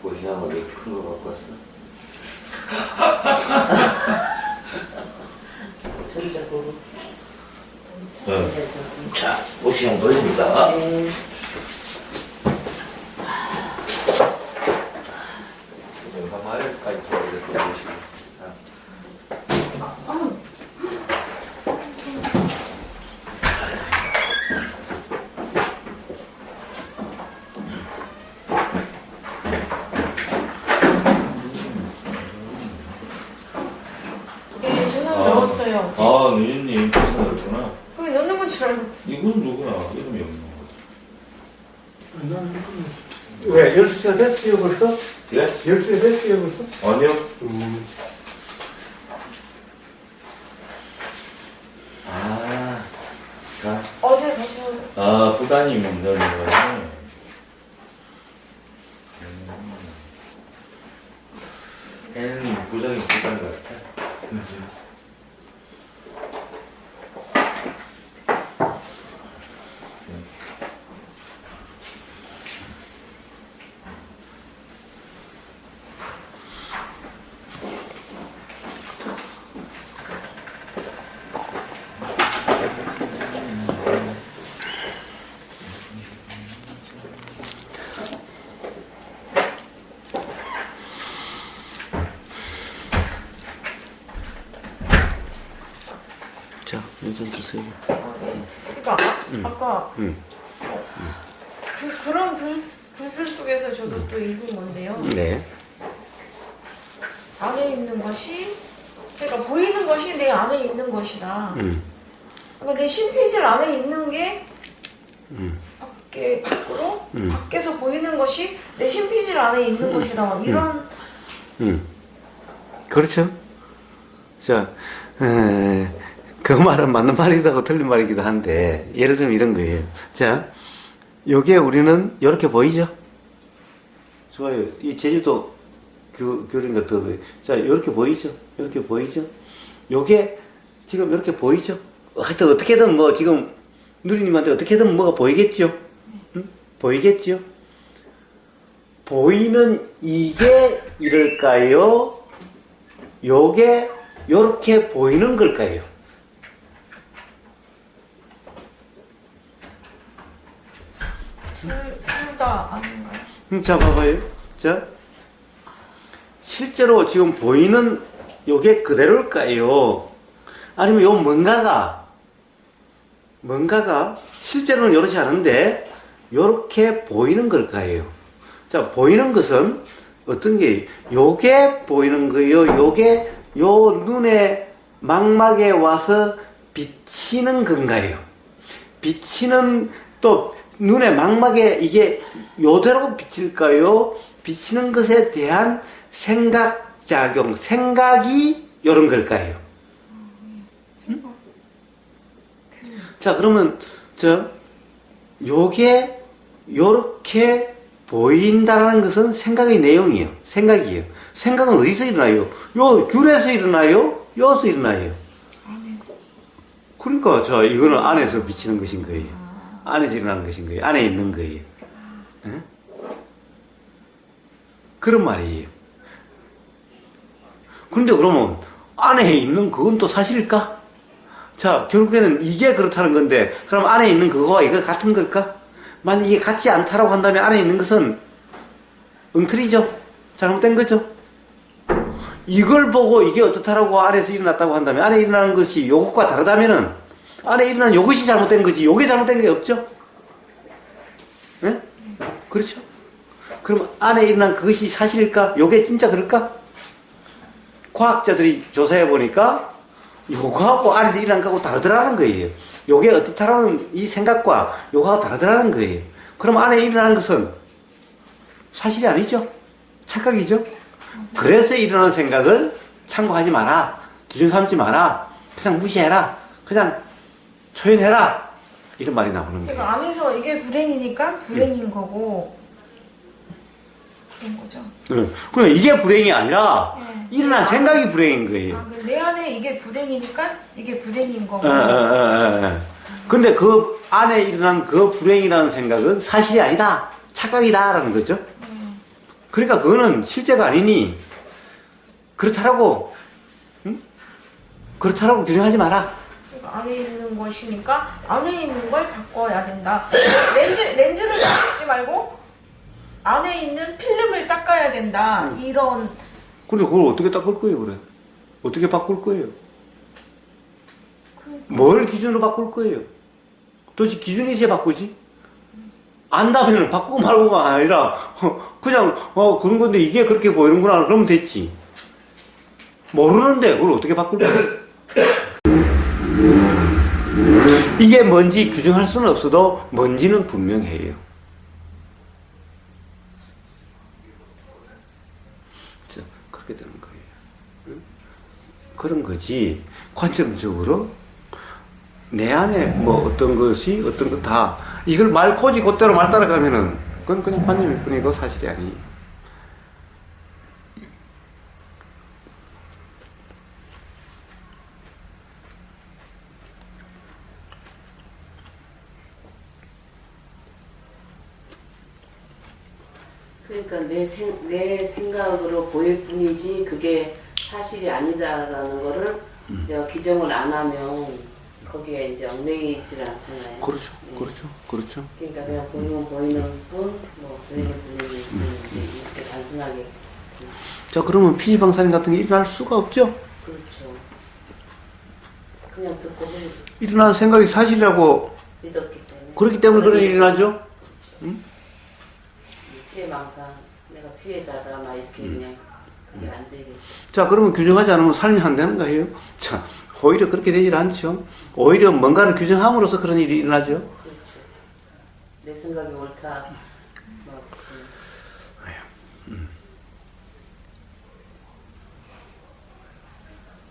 보시나마 왜 큰 거 갖고 왔어? 전적으로 자, 보시면 돌립니다. 네. 영상 말에서까지 보여드려서 보시고. 예, 저는 넣었어요. 아, 누님 벌써 넣었구나. 거기 넣는 건 줄 알고. 이건 누구야? 이름이 없는 거. 왜? 12시가 됐어요 벌써? 예? 12시가 됐어요 벌써? 아니요. 아, 자, 어제 다시 부단님 넣는 거네. 혜연님 부장이 부단 같아. 좀 주세요. 그러니까 아까 음. 그런 글들 속에서 저도 또 읽은 건데요. 네. 안에 있는 것이 그러니까 보이는 것이 내 안에 있는 것이다. 그러니까 내 심피질 안에 있는 게 밖으로 밖에서 보이는 것이 내 심피질 안에 있는 것이다. 이런 그렇죠. 자, 그 말은 맞는 말이기도 하고 틀린 말이기도 한데, 예를 들면 이런 거예요. 자, 요게 우리는 이렇게 보이죠? 좋아요. 이 제주도 교린 것도, 자, 이렇게 보이죠? 이렇게 보이죠? 요게 지금 이렇게 보이죠? 하여튼 어떻게든 뭐 지금 누리님한테 어떻게든 뭐가 보이겠죠? 응? 보이겠죠? 보이는 이게 이럴까요? 요게 요렇게 보이는 걸까요? 둘 다 아닌가요? 자, 봐봐요. 자, 실제로 지금 보이는 요게 그대로일까요? 아니면 요 뭔가가 실제로는 요렇지 않은데 요렇게 보이는 걸까요? 자, 보이는 것은 어떤 게 요게 보이는 거예요? 요게 요 눈에 망막에 와서 비치는 건가요? 비치는 또 눈에 망막에 이게 요대로 비칠까요? 비치는 것에 대한 생각작용, 생각이 요런 걸까요? 자, 그러면 요게 요렇게 보인다는 것은 생각의 내용이에요. 생각이에요. 생각은 어디서 일어나요? 요 귤에서 일어나요? 여기서 일어나요? 그러니까 이거는 안에서 비치는 것인 거예요. 안에서 일어나는 것인 거예요. 안에 있는 거예요. 에? 그런 말이에요. 그런데 그러면 안에 있는 그건 또 사실일까? 자, 결국에는 이게 그렇다는 건데, 그럼 안에 있는 그거와 이거 같은 걸까? 만약 이게 같지 않다라고 한다면 안에 있는 것은 엉터리죠? 잘못된 거죠? 이걸 보고 이게 어떻다라고 안에서 일어났다고 한다면, 안에 일어나는 것이 요것과 다르다면은, 안에 일어난 요것이 잘못된 거지, 요게 잘못된 게 없죠? 예? 그렇죠? 그럼 안에 일어난 그것이 사실일까? 요게 진짜 그럴까? 과학자들이 조사해 보니까, 요거하고 안에서 일어난 거하고 다르더라는 거예요. 요게 어떻다라는 이 생각과 요거하고 다르더라는 거예요. 그럼 안에 일어난 것은 사실이 아니죠? 착각이죠? 그래서 일어나는 생각을 참고하지 마라. 기준 삼지 마라. 그냥 무시해라. 그냥 초연해라. 이런 말이 나오는 거예요. 그러니까 안에서 이게 불행이니까 불행인 거고 그런 거죠. 그러니까 이게 불행이 아니라 네. 일어난 생각이 불행인 거예요. 아, 내 안에 이게 불행이니까 이게 불행인 거고. 근데 그 안에 일어난 그 불행이라는 생각은 사실이 아니다. 착각이다라는 거죠. 그러니까 그거는 실제가 아니니 그렇다라고 그렇다라고 규정하지 마라. 그러니까 안에 있는 것이니까 안에 있는 걸 바꿔야 된다. 렌즈를 닦지 말고 안에 있는 필름을 닦아야 된다. 이런. 근데 그걸 어떻게 닦을 거예요, 그래? 어떻게 바꿀 거예요? 뭘 기준으로 바꿀 거예요? 도대체 기준이 제 바꾸지? 안다면 바꾸고 말고가 아니라 그냥 그런 건데 이게 그렇게 보이는구나 그러면 됐지. 모르는데 그걸 어떻게 바꿀 거예요? 이게 뭔지 규정할 수는 없어도 뭔지는 분명해요. 자, 그렇게 되는 거예요. 그런 거지. 관점적으로 내 안에 뭐 어떤 것이 어떤 거 다 이걸 말 고지 그대로 말 따라가면은 그건 그냥 관념일 뿐이고 사실이 아니에요. 그러니까 내 생각으로 보일 뿐이지 그게 사실이 아니다라는 거를 내가 규정을 안 하면 거기에 이제 얽매이질 않잖아요. 그렇죠, 네. 그렇죠. 그러니까 그냥 보이면 보이는 뿐, 뭐 보이는 뿐이지 이렇게 단순하게. 자, 그러면 피지방살인 같은 게 일어날 수가 없죠. 그렇죠. 그냥 듣고 보니. 일어나는 생각이 사실이라고 믿었기 때문에. 그렇기 때문에 그런 일이 일어나죠. 피해망상, 내가 피해자다, 막 이렇게 그냥 그게 안 되겠지. 자, 그러면 규정하지 않으면 삶이 안 되는 거예요. 자, 오히려 그렇게 되질 않죠. 오히려 뭔가를 규정함으로써 그런 일이 일어나죠. 그렇죠. 내 생각이 옳다. 막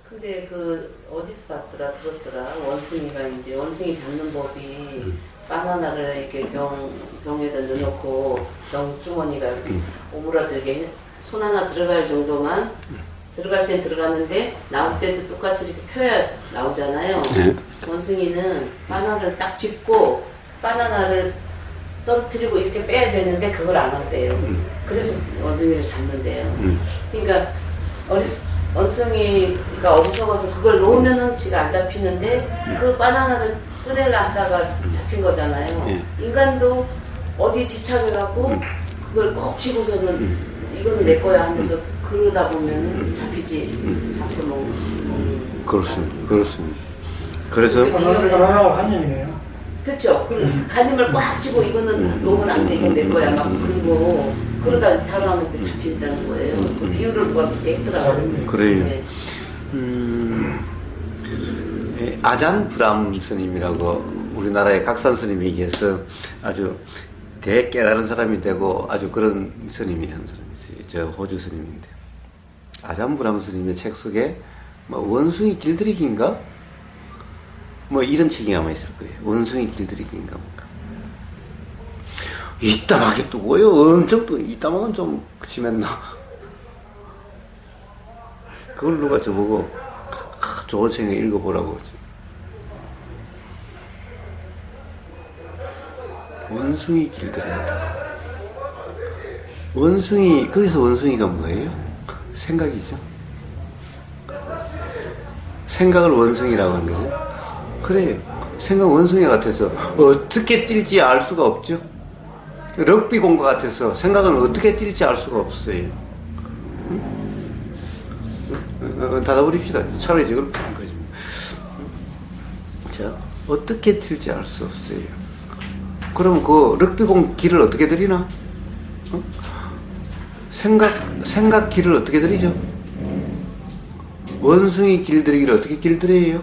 근데 그 어디서 봤더라 들었더라 원숭이가 이제 원숭이 잡는 법이 바나나를 이렇게 병에다 넣어놓고 병주머니가 이렇게 오므라들게 손 하나 들어갈 정도만 들어갈 땐 들어가는데 나올 때도 똑같이 이렇게 펴야 나오잖아요. 네. 원숭이는 바나나를 딱 짚고 바나나를 떨어뜨리고 이렇게 빼야 되는데 그걸 안 한대요. 그래서 원숭이를 잡는데요. 그러니까 원숭이가 어리석어서 그걸 놓으면은 지가 안 잡히는데 그 바나나를 꺼내려 하다가 잡힌 거잖아요. 예. 인간도 어디 집착해갖고 그걸 꼭 쥐고서는 이거는 내 거야 하면서 그러다 보면은 잡히지. 잡혀먹는. 그렇습니다. 그렇습니다. 그래서 바나나가 관념이네요. 그렇죠. 그 간임을 꽉 쥐고 이거는 놓으면 안 돼. 이건 내 거야. 막 그러고 그러다 사람한테 잡힌다는 거예요. 그 비유를 누가 그렇게 했더라고요. 그래요. 네. 아잔 브람 스님이라고 우리나라의 각산 스님에 의해서 아주 대깨달은 사람이 되고 아주 그런 스님이 한 사람이 있어요. 저 호주 스님인데 아잔 브람 스님의 책 속에 뭐 원숭이 길들이기인가? 뭐 이런 책이 아마 있을 거예요. 원숭이 길들이기인가 뭔가. 이따마게 두고요. 엄청 또 이따마는 좀 심했나? 그걸 누가 저보고 좋은 책에 읽어보라고. 원숭이 길들인다. 원숭이, 거기서 원숭이가 뭐예요? 생각이죠. 생각을 원숭이라고 하는 거죠. 그래요. 생각 원숭이 같아서 어떻게 뛸지 알 수가 없죠. 럭비공과 같아서 생각은 어떻게 뛸지 알 수가 없어요. 닫아버립시다. 차라리 저걸 보는 거지. 자, 어떻게 튈지 알 수 없어요. 그럼 그 럭비공 길을 어떻게 들이나? 생각 길을 어떻게 들이죠? 원숭이 길들이기를 어떻게 길들여요?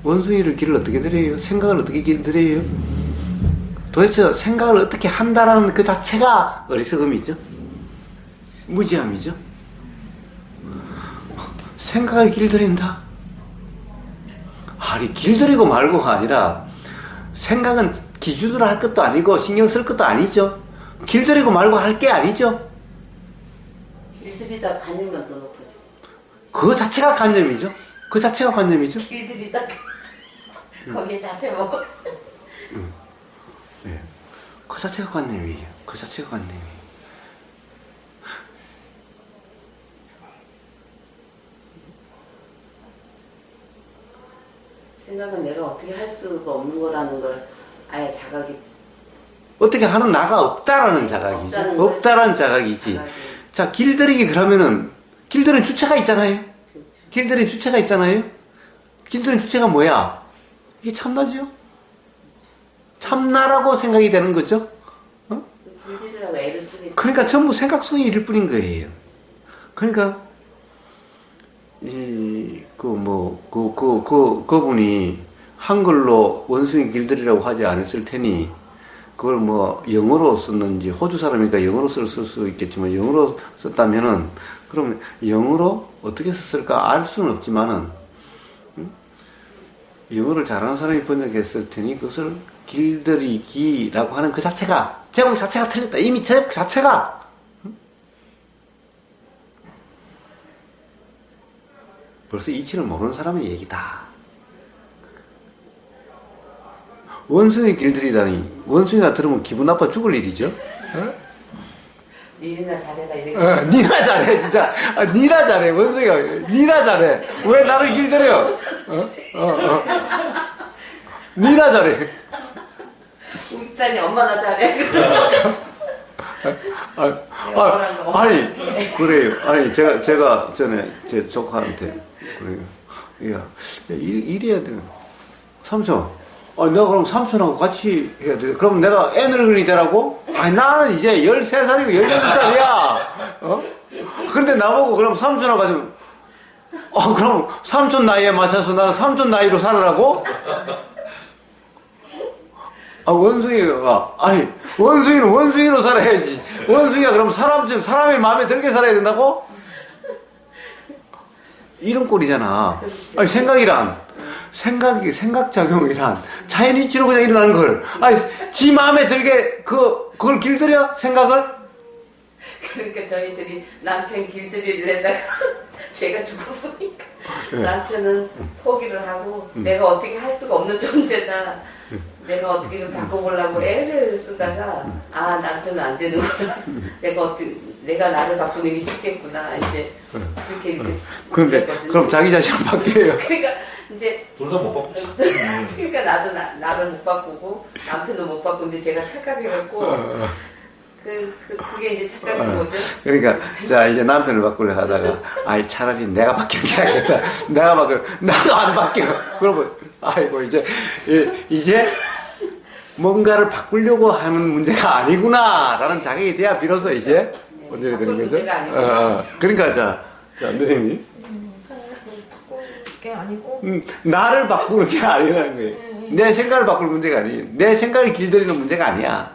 원숭이를 길을 어떻게 들여요? 생각을 어떻게 길들여요? 도대체 생각을 어떻게 한다라는 그 자체가 어리석음이죠? 무지함이죠? 생각을 길들인다? 아니, 길들이고 말고가 아니라 생각은 기준으로 할 것도 아니고 신경 쓸 것도 아니죠? 길들이고 말고 할 게 아니죠? 길들이다 간념만 더 높아져. 그 자체가 관념이죠? 그 자체가 관념이죠? 길들이다 거기에 잡혀먹어. 네. 그 자체가 관념이에요. 그 자체가 관념이에요. 생각은 내가 어떻게 할 수가 없는 거라는 걸 아예 자각이 어떻게 하는 나가 없다라는 자각이죠. 없다라는 자각이지. 자각이. 자, 길들이기 그러면은 길들인 주체가 있잖아요. 그렇죠. 길들인 주체가 있잖아요. 길들인 주체가 뭐야? 이게 참나죠? 참나라고 생각이 되는 거죠? 어? 길들이라고 애를 쓰니까. 그러니까 전부 생각 속의 일일 뿐인 거예요. 그러니까 그분이 한글로 원숭이 길들이라고 하지 않았을 테니 그걸 뭐 영어로 썼는지 호주 사람이니까 영어로 쓸 수 있겠지만 영어로 썼다면은 그러면 영어로 어떻게 썼을까 알 수는 없지만은 영어를 잘하는 사람이 번역했을 테니 그것을 길들이기라고 하는 그 자체가 제목 자체가 틀렸다. 이미 제목 자체가 벌써 이치를 모르는 사람의 얘기다. 원숭이 길들이다니 원숭이가 들으면 기분 나빠 죽을 일이죠. 어? 니나 잘해라 이렇게. 니나 잘해 진짜. 니나 잘해 원숭이가 니나 잘해. 왜 나를 길들여? 니나 잘해. 우리 딸이 엄마나 잘해. 아니 그래요. 아니 제가 전에 제 조카한테 그래요. 야, 이래야 돼. 삼촌, 내가 그럼 삼촌하고 같이 해야 돼. 그럼 내가 애를 그리 되라고? 아니, 나는 이제 13살이고 16살이야. 근데 나보고 그럼 삼촌하고 같이, 그럼 삼촌 나이에 맞춰서 나는 삼촌 나이로 살으라고? 원숭이가, 원숭이는 원숭이로 살아야지. 원숭이가 그럼 사람의 마음에 들게 살아야 된다고? 이런 꼴이잖아. 생각작용이란 자연이치로 그냥 일어나는 걸. 지 마음에 들게, 그걸 길들여? 생각을? 그러니까 저희들이 남편 길들이려다가 제가 죽었으니까 네. 남편은 포기를 하고 내가 어떻게 할 수가 없는 존재다. 내가 어떻게 좀 바꿔보려고 애를 쓰다가 남편은 안 되는구나. 내가 나를 바꾸는 게 쉽겠구나. 이제 그렇게 그런데 그럼 자기 자신을 바뀌어요. 그러니까 이제 둘 다 못 바꾸지. 그러니까 나도 나를 못 바꾸고 남편도 못 바꾸는데 제가 착각해갖고 그게 이제 착각인 거죠. 그러니까 자 이제 남편을 바꾸려 하다가 차라리 내가 바뀌는 게 낫겠다. 나도 안 바뀌어. 그러면 이제 뭔가를 바꾸려고 하는 문제가 아니구나라는 자각이 돼야 비로소 이제 문제가 되는 거죠. 문제가 아니고. 그러니까 자 선생님 바꿀 게 아니고 나를 바꾸는 게 아니라는 거예요. 내 생각을 바꿀 문제가 아니에요. 내 생각을 길들이는 문제가 아니야.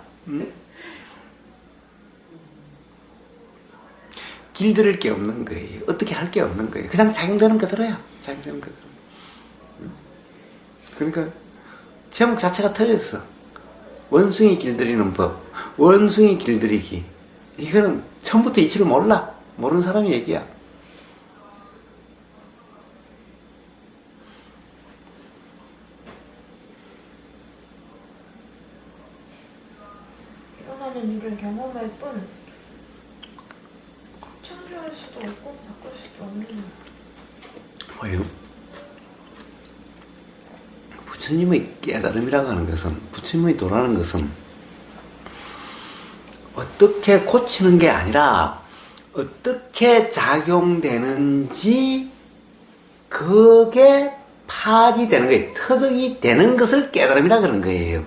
길들일 게 없는 거예요. 어떻게 할 게 없는 거예요. 그냥 작용되는 그대로야. 작용되는 그대로. 그러니까 제목 자체가 틀렸어. 원숭이 길들이는 법. 원숭이 길들이기. 이거는 처음부터 이치를 몰라. 모르는 사람이 얘기야. 일어나는 일을 경험할 뿐 창조할 수도 없고 바꿀 수도 없는. 뭐예요? 부처님의 깨달음이라고 하는 것은, 부처님의 도라는 것은 어떻게 고치는 게 아니라 어떻게 작용되는지 그게 파악이 되는 거예요. 터득이 되는 것을 깨달음이라 그런 거예요.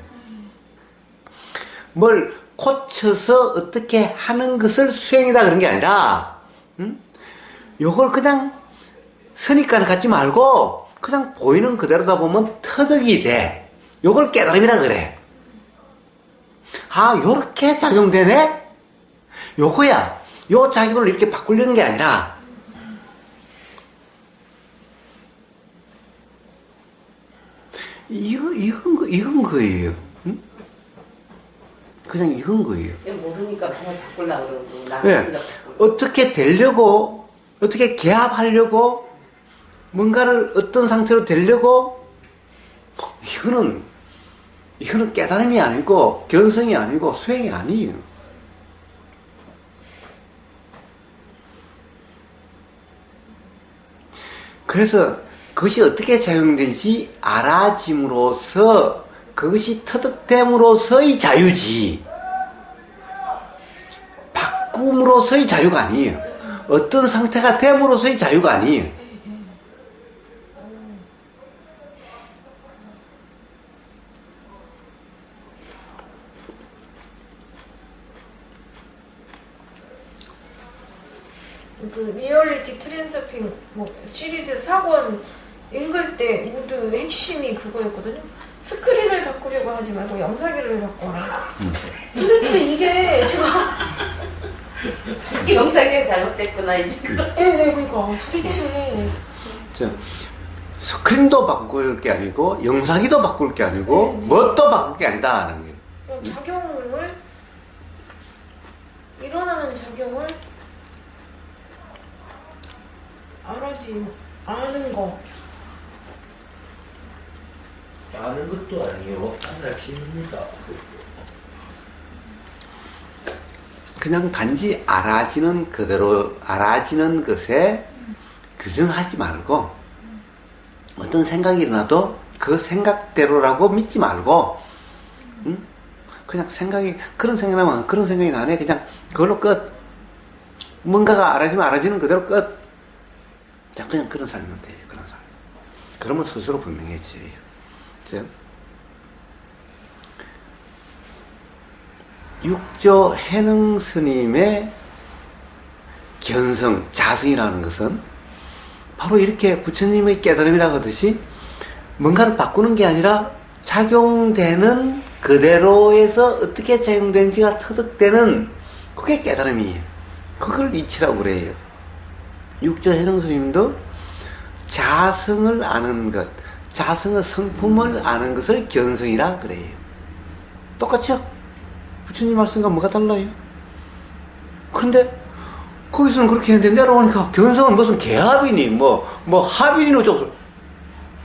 뭘 고쳐서 어떻게 하는 것을 수행이다 그런 게 아니라 요걸 그냥 선입관을 갖지 말고 그냥 보이는 그대로다 보면 터득이 돼. 요걸 깨달음이라 그래. 요렇게 작용되네? 요거야. 요 작용을 이렇게 바꾸려는 게 아니라 이건 거예요. 그냥 이건 거예요. 모르니까 맨날 바꾸려고 그러고 네. 어떻게 되려고, 어떻게 개합하려고, 뭔가를 어떤 상태로 되려고, 이거는 깨달음이 아니고, 견성이 아니고, 수행이 아니에요. 그래서 그것이 어떻게 작용되는지 알아짐으로써 그것이 터득됨으로써의 자유지, 바꿈으로써의 자유가 아니에요. 어떤 상태가 됨으로써의 자유가 아니에요. 그 리얼리티 트랜서핑 시리즈 4권 읽을 때 모두 핵심이 그거였거든요. 스크린을 바꾸려고 하지 말고 영상기를 바꿔라. 도대체 이게 제가 영상이 잘못됐구나 이제. 네, 그러니까 도대체 스크린도 바꿀 게 아니고 영상기도 바꿀 게 아니고 뭣도 바꿀 게 아니다 하는 거예요. 작용을 일어나는 작용을 아는 거. 아는 것도 아니에요. 알아집니다. 그냥 단지 알아지는 그대로, 알아지는 것에 규정하지 말고, 어떤 생각이 일어나도 그 생각대로라고 믿지 말고, 그냥 그런 생각이 나면 그런 생각이 나네. 그냥 그걸로 끝. 뭔가가 알아지면 알아지는 그대로 끝. 자, 그냥 그런 사람이면 돼요. 그런 사람. 그러면 스스로 분명해져요. 그죠? 육조 해능 스님의 견성, 자성이라는 것은 바로 이렇게 부처님의 깨달음이라고 하듯이 뭔가를 바꾸는 게 아니라 작용되는 그대로에서 어떻게 작용되는지가 터득되는 그게 깨달음이에요. 그걸 이치라고 그래요. 육조 해능 스님도 자성을 아는 것, 자성의 성품을 아는 것을 견성이라 그래요. 똑같죠? 부처님 말씀과 뭐가 달라요? 그런데 거기서는 그렇게 했는데 내려오니까 견성은 무슨 개합이니 뭐 합이니 어쩌고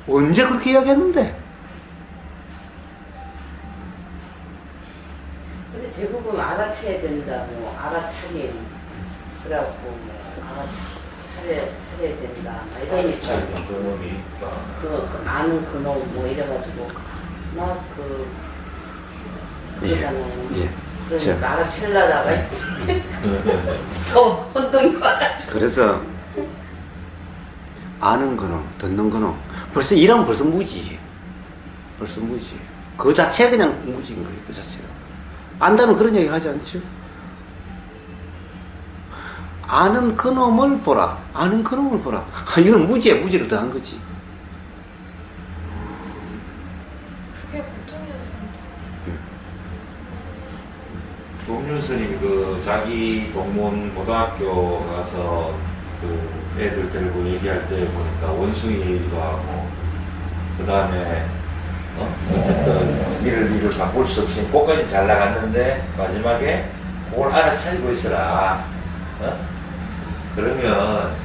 언제 그렇게 이야기했는데? 근데 대부분 알아채야 된다, 뭐 알아차림, 그래갖고 뭐 알아차려야 된다, 막 이러니까 그놈이 있다. 그 아는 그놈 뭐 이래가지고 막 그러잖아요. 예. 그러니까 알아채려다가 더 혼동이 와가지고. 그래서 아는 거는 듣는 거는 벌써 이러면 벌써 무지예요. 벌써 무지예요. 그 자체가 그냥 무지인 거예요. 그 자체가. 안다면 그런 얘기를 하지 않죠. 아는 그놈을 보라. 아는 그놈을 보라. 이건 무지에 무지를 더한 거지. 그게 고통이었습니다. 동륜 스님이 그 자기 동문 고등학교 가서 그 애들 데리고 얘기할 때 보니까 원숭이 얘기도 하고, 그 다음에 어쨌든 일을 바꿀 수 없이 꽃까지 잘 나갔는데 마지막에 그걸 알아차리고 있어라. 그러면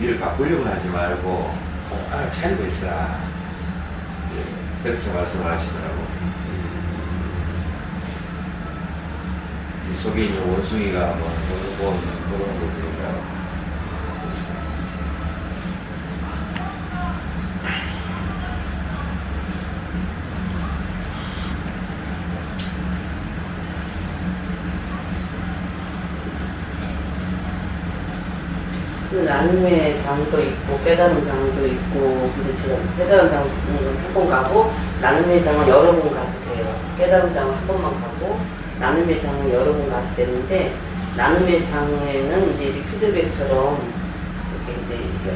일을 바꾸려고 하지 말고 꼭 알아차리고 있어라. 그렇게 말씀을 하시더라고. 이 속에 있는 원숭이가 뭐 그런 것들이냐. 그 나눔의 장도 있고 깨달음 장도 있고, 근데 제가 깨달음 장은 한 번 가고 나눔의 장은 여러 번 가도 돼요. 깨달음 장은 한 번만 가고 나눔의 장은 여러 번 가도 되는데, 나눔의 장에는 이제 피드백처럼 이렇게 이제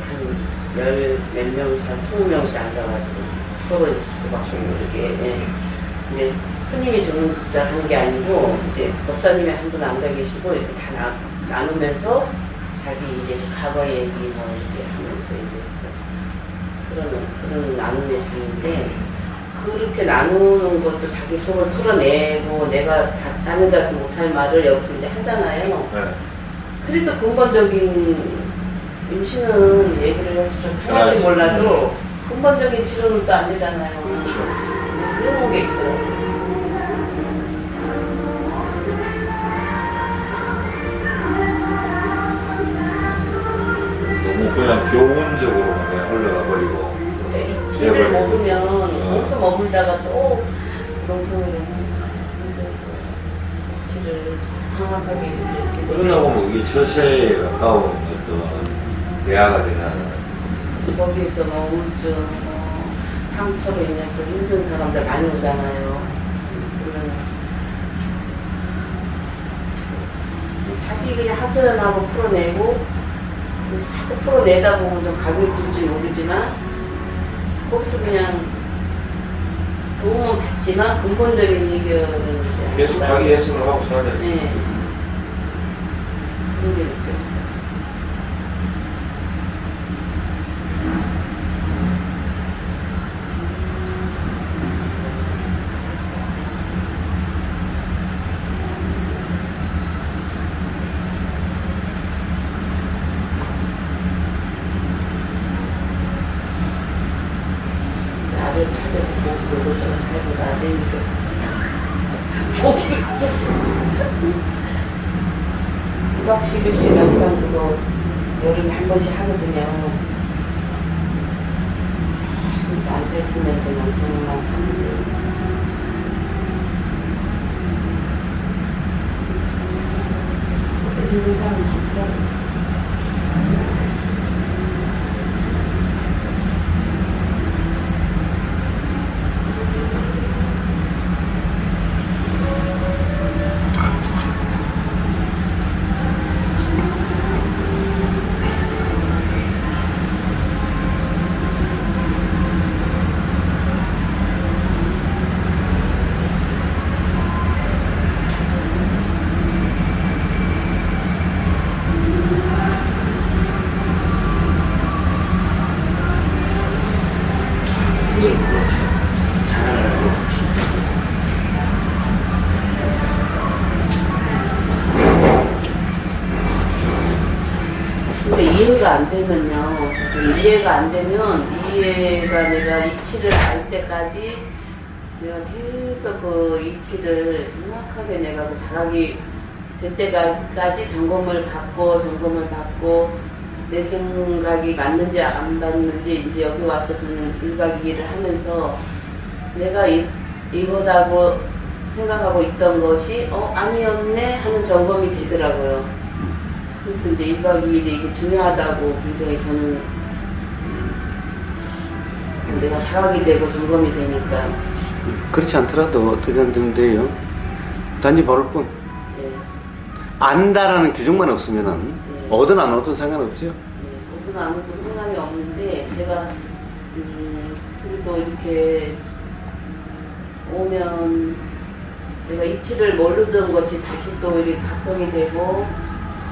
한 열 몇 명씩, 한 20명씩 앉아가지고 서로 이제 주고받고 이렇게, 이제 스님이 전문 득자를 한 게 아니고 이제 법사님이 한 분 앉아 계시고 이렇게 다 나누면서 자기 이제 과거 얘기 뭐 이렇게 하면서 이제 그런 나눔의 장인데, 그렇게 나누는 것도 자기 속을 털어내고 내가 다른 가서 못할 말을 여기서 이제 하잖아요. 네. 그래서 근본적인 임신은 얘기를 해서 좀 통할지 몰라도 근본적인 치료는 또 안 되잖아요. 그런 게 있더라고요. 너무 그냥 교훈적으로만 그냥 흘러가 버리고. 이치를 먹으면 거기서 머물다가 또 롱통으로 이치를 정확하게 이렇게 그러다 보면 이게 처세에 가까운 어떤 대화가 되는. 거기서 뭐 우울증, 뭐 상처로 인해서 힘든 사람들 많이 오잖아요. 그러면 자기 그냥 하소연하고 풀어내고, 그래서 자꾸 풀어내다 보면 좀 가벼워질지 모르지만 거기서 그냥 도움은 받지만 근본적인 해결은 계속 자기 예술을 하고 살아야 돼. 네. 그런 게 느껴지다. 나를 차려주고 이것저것 해보고 나대니까 고기 9박 10일씩 명상 그거 여름에 한 번씩 하거든요. 진짜 앉아있으면서 명상만 하는데 그때 사람 많더라고요. 이해가 안 되면요. 그래서 이해가 안 되면 이해가 내가 이치를 알 때까지 내가 계속 그 이치를 정확하게 내가 그 자각이 될 때까지 점검을 받고 내 생각이 맞는지 안 맞는지 이제 여기 와서 저는 1박 2일을 하면서 내가 이거다고 생각하고 있던 것이 아니었네 하는 점검이 되더라고요. 그래서 이제 1박 2일이 이게 중요하다고 굉장히 저는 내가 자각이 되고 점검이 되니까. 그렇지 않더라도 어떻게 하면 돼요? 단지 모를 뿐. 예. 안다라는 규정만 없으면은 예. 오든 안 오든 상관없죠. 예. 모든 아무도 상관이 없는데 제가 그래도 이렇게 오면 내가 이치를 모르던 것이 다시 또 이렇게 각성이 되고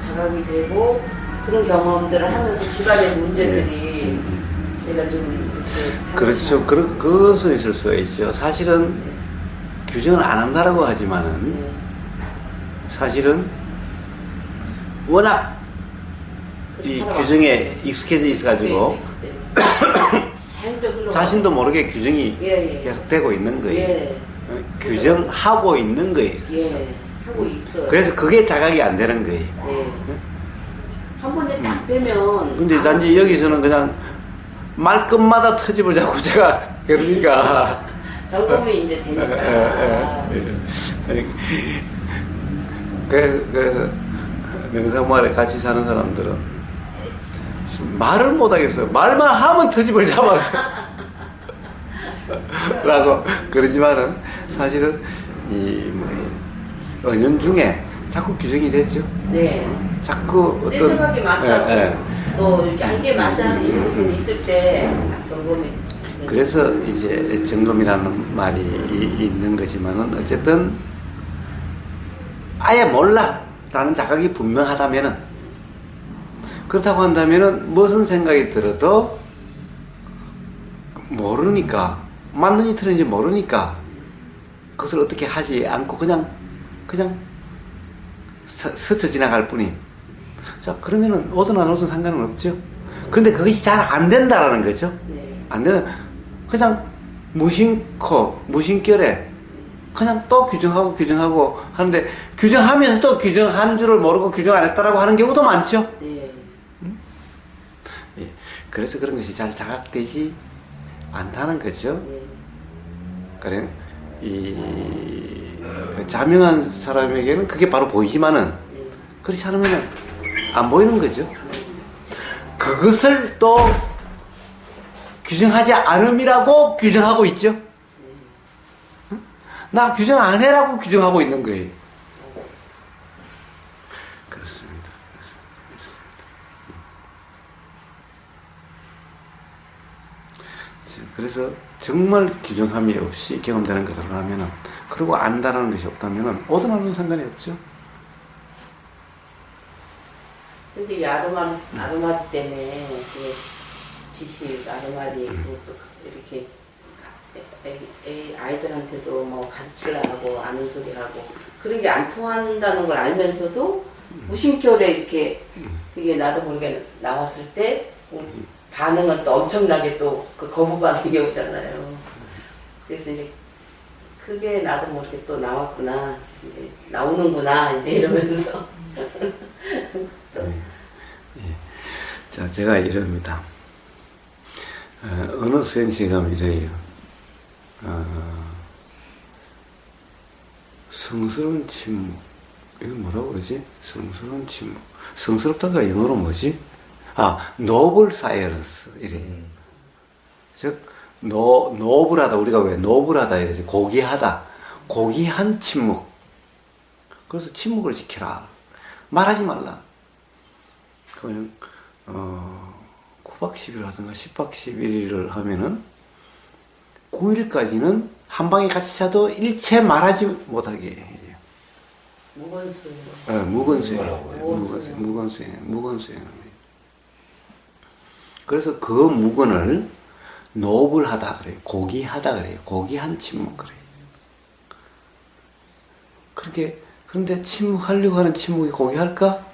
자각이 되고 그런 경험들을 하면서 집안의 문제들이 제가 좀 이렇게 그렇죠. 그것은 있을 수가 있죠. 사실은 규정을 안 한다라고 하지만은 사실은 워낙 이 규정에 익숙해져 있어가지고 자신도 모르게 규정이 계속 되고 있는 거예요. 예. 규정하고 있는 거예요. 예. 하고 있어요. 그래서 그게 자각이 안 되는 거예요. 네. 한 번에 딱 되면. 근데 단지 여기서는 그냥 말끝마다 트집을 잡고 제가 그러니까. 점검이 이제 되니까. 그래서 명상마을에 같이 사는 사람들은 말을 못 하겠어요. 말만 하면 트집을 잡아서. 라고 그러지만은 사실은 은연중에 자꾸 규정이 되죠. 네. 자꾸 내 어떤 생각이 맞다고 또 이렇게 이게 맞아 이런 것이 있을 때 점검이. 그래서 이제 점검이라는 말이 있는 거지만은 어쨌든 아예 몰라라는 자각이 분명하다면은 그렇다고 한다면은 무슨 생각이 들어도 모르니까 맞는지 틀린지 모르니까 그것을 어떻게 하지 않고 그냥 스쳐 지나갈 뿐인. 자, 그러면은 오든 안 오든 상관은 없죠. 그런데 그것이 잘 안 된다라는 거죠. 네. 안 되는, 그냥 무심코, 무심결에 그냥 또 규정하고 하는데 규정하면서도 규정한 줄을 모르고 규정 안 했다라고 하는 경우도 많죠. 네. 예. 그래서 그런 것이 잘 자각되지 않다는 거죠. 네. 그래, 그 자명한 사람에게는 그게 바로 보이지만은 그렇지 않으면 안 보이는 거죠. 그것을 또 규정하지 않음이라고 규정하고 있죠. 나 규정 안 해라고 규정하고 있는 거예요. 그렇습니다. 그래서 정말 규정함이 없이 경험되는 것으로 하면은, 그리고 안다라는 것이 없다면은 오든 안 오든 상관이 없죠. 근데 이 아르마리 때문에 그 지식 아르마리 그것도 이렇게 아이들한테도 뭐 가르치려고 아는 소리 하고 그런 게 안 통한다는 걸 알면서도 무심결에 이렇게 그게 나도 모르게 나왔을 때 반응은 또 엄청나게 또 그 거부 반응이 오잖아요. 그래서 이제 그게 나도 모르게 또 나왔구나, 이제 나오는구나, 이제 이러면서. 예. 자, 제가 이럽니다. 어느 수행시에 가면 이래요. 성스러운 침묵. 이거 뭐라고 그러지? 성스러운 침묵. 성스럽다가 영어로 뭐지? 노블 사이런스. 이래. 즉, 노블하다. 우리가 왜 노블하다 이러지? 고귀하다. 고귀한 침묵. 그래서 침묵을 지켜라. 말하지 말라. 그냥, 9박 10일 하든가 10박 11일을 하면은 9일까지는 한 방에 같이 자도 일체 말하지 못하게 해요. 무건수행. 무건수행. 그래서 그 무건을 노블하다 그래요. 고귀하다 그래요. 고귀한 침묵 그래요. 그런데 침묵하려고 하는 침묵이 고귀할까?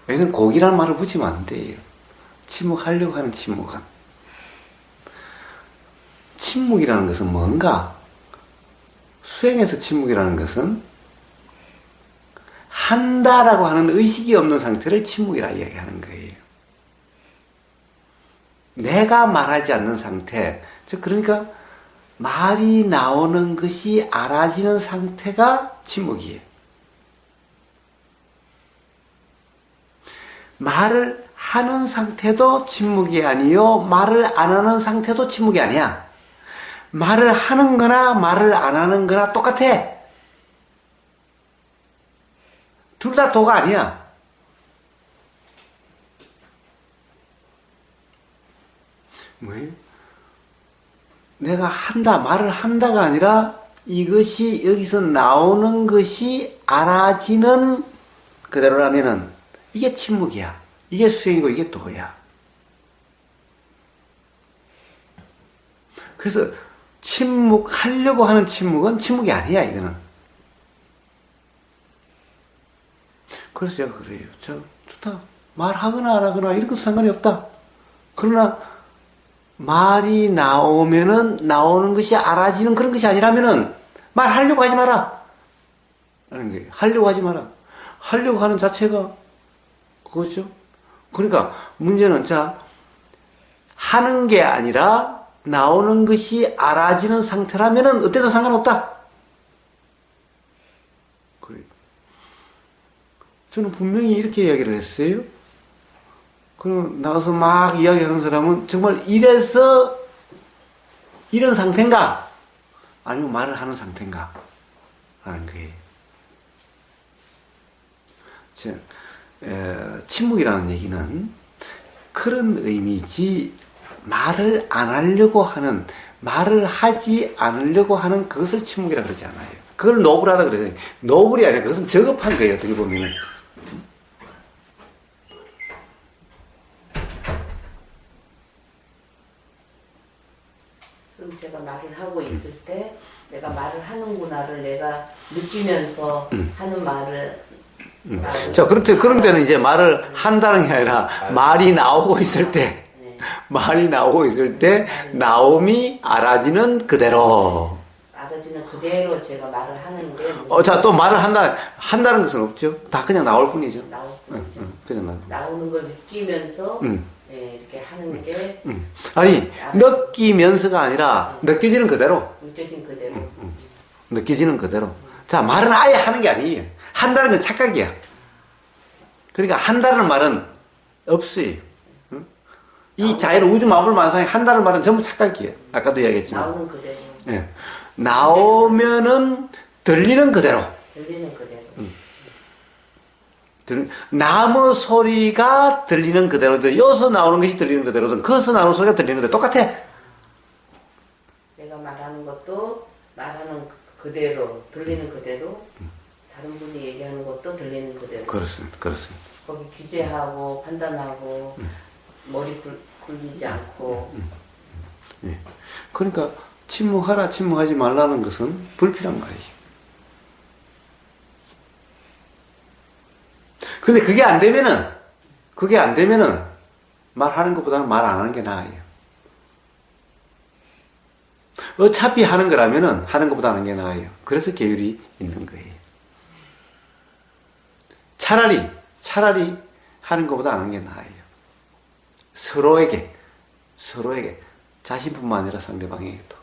이건 고귀라는 말을 붙이면 안 돼요. 침묵하려고 하는 침묵은, 침묵이라는 것은 뭔가? 수행에서 침묵이라는 것은 한다라고 하는 의식이 없는 상태를 침묵이라 이야기하는 거예요. 내가 말하지 않는 상태, 즉 그러니까 말이 나오는 것이 알아지는 상태가 침묵이에요. 말을 하는 상태도 침묵이 아니요, 말을 안 하는 상태도 침묵이 아니야. 말을 하는 거나 말을 안 하는 거나 똑같아. 둘 다 도가 아니야. 뭐예요? 내가 한다, 말을 한다가 아니라 이것이 여기서 나오는 것이 알아지는 그대로라면은 이게 침묵이야. 이게 수행이고 이게 도야. 그래서 침묵하려고 하는 침묵은 침묵이 아니야, 이거는. 그래서 제가 그래요. 좋다. 말하거나 안 하거나 이런 것도 상관이 없다. 그러나 말이 나오면은 나오는 것이 알아지는 그런 것이 아니라면은 말하려고 하지 마라. 라는 거예요. 하려고 하지 마라. 하려고 하는 자체가 그거죠. 그러니까 문제는 하는 게 아니라 나오는 것이 알아지는 상태라면은 어때도 상관없다. 그래요. 저는 분명히 이렇게 이야기를 했어요. 그럼 나가서 막 이야기하는 사람은 정말 이래서 이런 상태인가? 아니면 말을 하는 상태인가? 라는 거예요. 침묵이라는 얘기는 그런 의미지, 말을 안 하려고 하는, 말을 하지 않으려고 하는 그것을 침묵이라 그러지 않아요. 그걸 노블하다 그러잖아요. 노블이 아니라 그것은 저급한 거예요, 어떻게 보면은. 그럼 제가 말을 하고 있을 때 내가 말을 하는구나를 내가 느끼면서 하는 말을 자, 그런 때는 이제 말을 한다는 게 아니라 말이 나오고 있을 때, 말이 나오고 있을 때 나옴이 알아지는 그대로. 알아지는 그대로 제가 말을 하는 게 또 말을 한다는 것은 없죠. 다 그냥 나올 뿐이죠. 나올 뿐이죠. 그냥 나오는 걸 느끼면서 이렇게 하는 게 아니, 느끼면서가 아니라 느껴지는 그대로. 느껴진 그대로. 느껴지는 그대로. 자, 말은 아예 하는 게 아니에요. 한다는 건 착각이야. 그러니까 한다는 말은 없어요. 이 자연 우주 만물 만상에 한다는 말은 전부 착각이에요. 아까도 이야기했지만. 나오는 그대로. 예. 나오면은 들리는 그대로. 들리는 그대로. 나무 소리가 들리는 그대로든, 여기서 나오는 것이 들리는 그대로든, 거기서 나오는 소리가 들리는 그대로 똑같아. 내가 말하는 것도 말하는 그대로, 들리는 그대로, 다른 분이 얘기하는 것도 들리는 그대로. 그렇습니다. 거기 규제하고 판단하고 머리 굴리지 않고. 예. 그러니까 침묵하라, 침묵하지 말라는 것은 불필요한 말이죠. 근데 그게 안 되면은 말하는 것보다는 말 안 하는 게 나아요. 어차피 하는 거라면은 하는 것보다 하는 게 나아요. 그래서 계율이 있는 거예요. 차라리 하는 것보다 안 하는 게 나아요. 서로에게 자신뿐만 아니라 상대방에게도.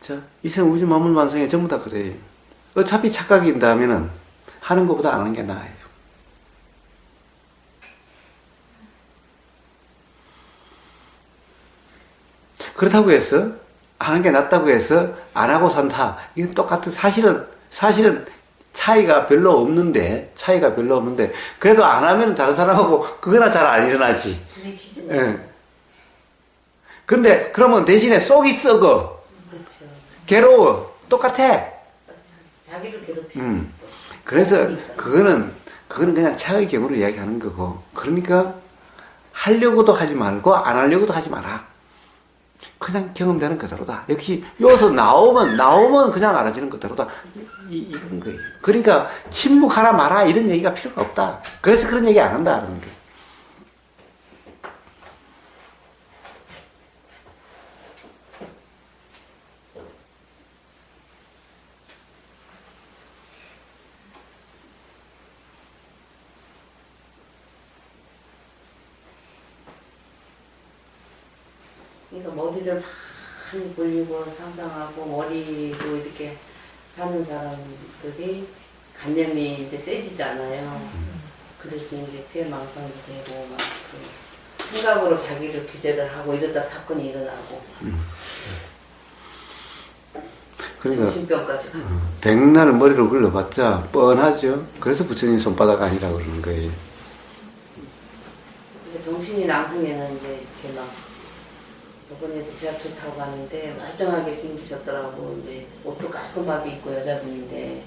자, 이생 우주 만물 만상에 전부 다 그래요. 어차피 착각인다면은 하는 것보다 안 하는 게 나아요. 그렇다고 해서 하는 게 낫다고 해서 안 하고 산다. 이건 똑같은 사실은 차이가 별로 없는데 그래도 안 하면 다른 사람하고 그거나 잘 안 일어나지. 예. 근데 그러면 대신에 속이 썩어. 그렇죠. 괴로워. 똑같아. 자기를 괴롭히지. 그래서 그거는 그냥 차의 경우를 이야기하는 거고. 그러니까 하려고도 하지 말고 안 하려고도 하지 마라. 그냥 경험되는 그대로다. 역시 여기서 나오면 그냥 알아지는 그대로다. 이건 거예요. 그러니까 침묵하라 마라 이런 얘기가 필요가 없다. 그래서 그런 얘기 안 한다는 거예요. 그러니까 머리를 많이 굴리고 상상하고 머리로 이렇게 사는 사람들이 관념이 이제 세지잖아요. 그래서 이제 피해망상도 되고 막 그 생각으로 자기를 규제를 하고 이러다 사건이 일어나고 그러니까 정신병까지 가고. 백날 머리를 굴려봤자 뻔하죠. 그래서 부처님 손바닥 아니라고 그러는 거예요. 근데 정신이 나중에는 이제 이렇게 막 이번에도 지하철 타고 가는데 멀쩡하게 생기셨더라고. 이제 옷도 깔끔하게 입고 여자분인데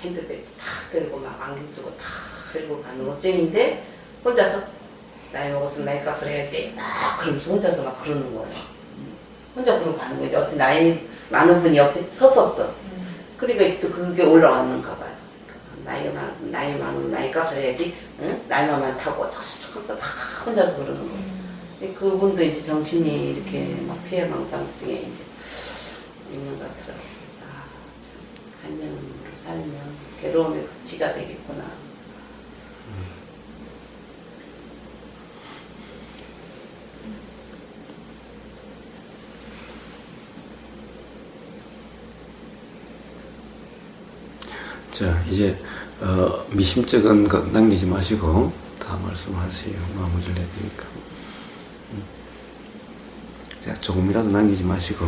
핸드백 탁 들고 막 안경 쓰고 탁 들고 가는 옷쟁인데 혼자서 나이 먹었으면 나이 값을 해야지 막 그러면서 혼자서 막 그러는 거예요. 혼자 그러고 가는 거죠. 어떤 나이 많은 분이 옆에 섰었어. 그러니까 또 그게 올라왔는가 봐요. 나이 많으면 나이 값을 해야지. 응? 나이만 많다고 척척척 막 혼자서 그러는 거예요. 그분도 이제 정신이 이렇게 막 피해망상증에 이제 있는 것 같더라고요. 그래서 참 관념으로 살면 괴로움의 극치가 되겠구나. 자, 이제 미심쩍은 것 남기지 마시고 다 말씀하세요. 마무리를 해드리니까. 자, 조금이라도 남기지 마시고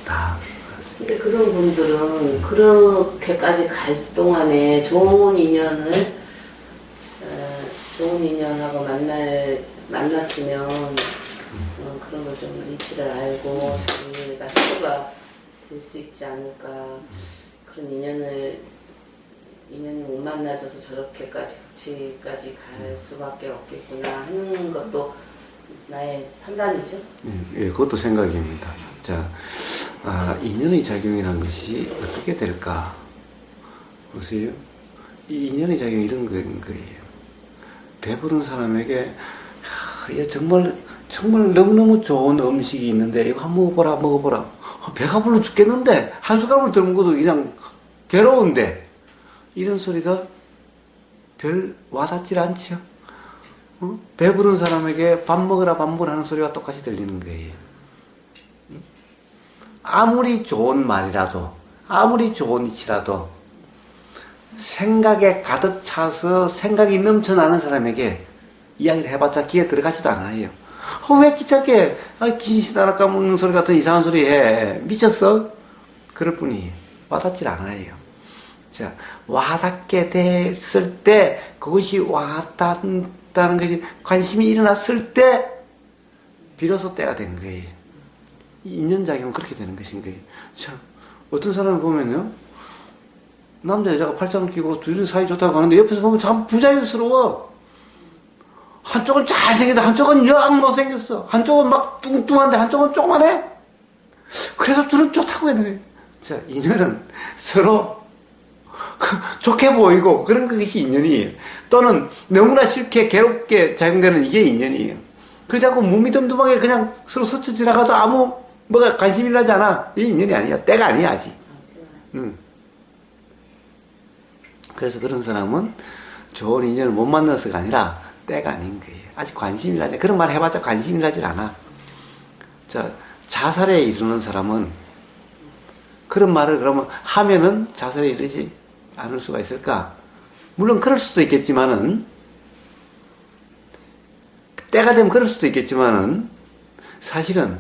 다 하세요. 근데 그런 분들은 그렇게까지 갈 동안에 좋은 인연하고 만났으면 그런 걸 좀 이치를 알고 자기가 해소가 될 수 있지 않을까. 그런 인연이 못 만나져서 저렇게까지 극치까지 갈 수밖에 없겠구나 하는 것도 나의 판단이죠. 예, 그것도 생각입니다. 자, 인연의 작용이라는 것이 어떻게 될까? 보세요. 이 인연의 작용이 이런 거예요. 배부른 사람에게 이게 정말 너무너무 좋은 음식이 있는데 이거 한번 먹어보라. 배가 불러 죽겠는데 한 숟가락을 더 먹어도 그냥 괴로운데 이런 소리가 별 와닿질 않죠. 배부른 사람에게 밥 먹으라 하는 소리가 똑같이 들리는 거예요. 아무리 좋은 말이라도 아무리 좋은 이치라도 생각에 가득 차서 생각이 넘쳐나는 사람에게 이야기를 해봤자 귀에 들어가지도 않아요. 왜 귀찮게 귀신나라 까먹는 소리 같은 이상한 소리 해. 미쳤어? 그럴 뿐이에요. 와닿질 않아요. 자, 와닿게 됐을 때 그것이 와닿다는 것이 관심이 일어났을 때 비로소 때가 된 거예요. 인연작용은 그렇게 되는 것인 거예요. 자, 어떤 사람을 보면요, 남자 여자가 팔짱을 끼고 둘이 사이 좋다고 하는데 옆에서 보면 참 부자연스러워. 한쪽은 잘생겼다, 한쪽은 영 못생겼어. 한쪽은 막 뚱뚱한데 한쪽은 조그만해. 그래서 둘은 좋다고 했는 거예요. 자, 인연은 서로 좋게 보이고 그런 것이 인연이에요. 또는 너무나 싫게 괴롭게 작용되는 이게 인연이에요. 그러지 않고 무미듬듬하게 그냥 서로 스쳐 지나가도 아무 뭐가 관심이 나지 않아. 이 인연이 아니야. 때가 아니야 아직. 그래서 그런 사람은 좋은 인연을 못 만나서가 아니라 때가 아닌 거예요. 아직 관심이 나지. 그런 말 해봤자 관심이 나질 않아. 자, 자살에 이르는 사람은 그런 말을 그러면 하면은 자살에 이르지 않을 수가 있을까? 물론 그럴 수도 있겠지만은, 때가 되면 그럴 수도 있겠지만은, 사실은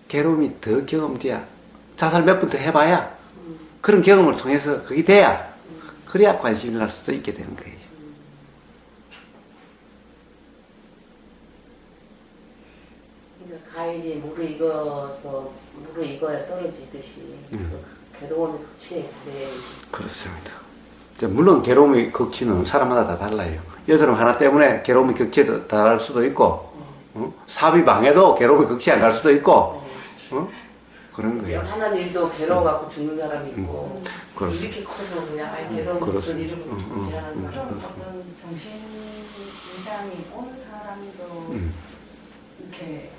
괴로움이 더 경험돼야, 자살 몇 번 더 해봐야 그런 경험을 통해서 그게 돼야, 그래야 관심이 날 수도 있게 되는 거예요. 그러니까 과일이 물을 익어야 떨어지듯이 그 괴로움의 극치에 달해야지. 그렇습니다. 물론 괴로움의 극치는 사람마다 다 달라요. 여드름 하나 때문에 괴로움의 극치에 달할 수도 있고, 사비 망해도 괴로움의 극치에 안 갈 수도 있고, 그런 이제 거예요. 하나는 일도 괴로워갖고 죽는 사람이 있고 그렇습니다. 이렇게 커서 그냥 아이 괴로운 것을 그렇습니다. 이러고 싶지 않은 그런 사람. 어떤 정신 이상이 온 사람도 이렇게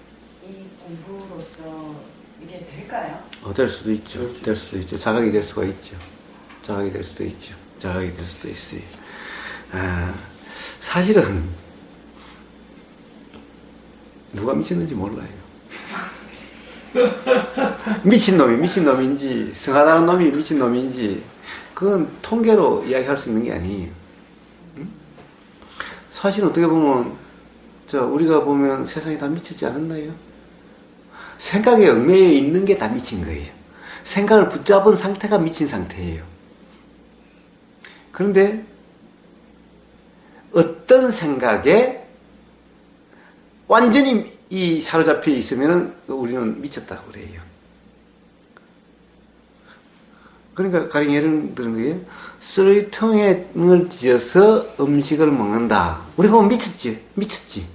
이 공부로서 이게 될까요? 될 수도 있죠. 될 수도 있죠. 자각이 될 수가 있죠. 자각이 될 수도 있죠. 자각이 될 수도 있어요. 사실은 누가 미쳤는지 몰라요. 미친놈이 미친놈인지 성하다는 놈이 미친놈인지 그건 통계로 이야기할 수 있는 게 아니에요. 사실 어떻게 보면 우리가 보면 세상이 다 미쳤지 않았나요? 생각에 얽매여 있는 게 다 미친 거예요. 생각을 붙잡은 상태가 미친 상태예요. 그런데 어떤 생각에 완전히 이 사로잡혀 있으면 우리는 미쳤다고 그래요. 그러니까 가령 예를 들은 거예요. 쓰레기통에 눈을 쥐어서 음식을 먹는다. 우리가 보면 미쳤지.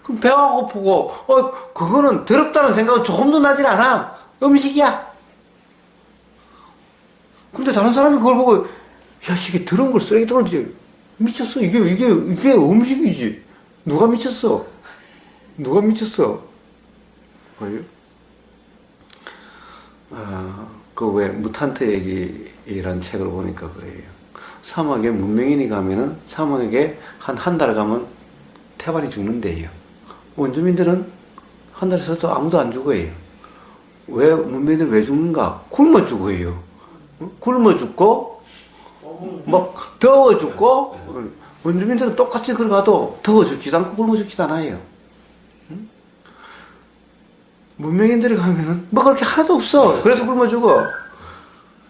그럼 배가 고프고 그거는 더럽다는 생각은 조금도 나질 않아. 음식이야. 근데 다른 사람이 그걸 보고 야 이게 더러운 걸 쓰레기통을 쥐어 미쳤어. 이게 음식이지. 누가 미쳤어? 뭐예요? 그 왜 무탄트 얘기라는 책을 보니까 그래요. 사막에 문명인이 가면은 사막에 한 달 가면 태반이 죽는데요. 원주민들은 한 달 있어도 아무도 안 죽어요. 왜 문명인들 왜 죽는가? 굶어 죽어요. 굶어 죽고 막 더워 죽고 원주민들은 똑같이 걸어가도 더워 죽지도 않고 굶어 죽지도 않아요. 문명인들이 가면은 먹을 게 하나도 없어. 그래서 굶어 죽어.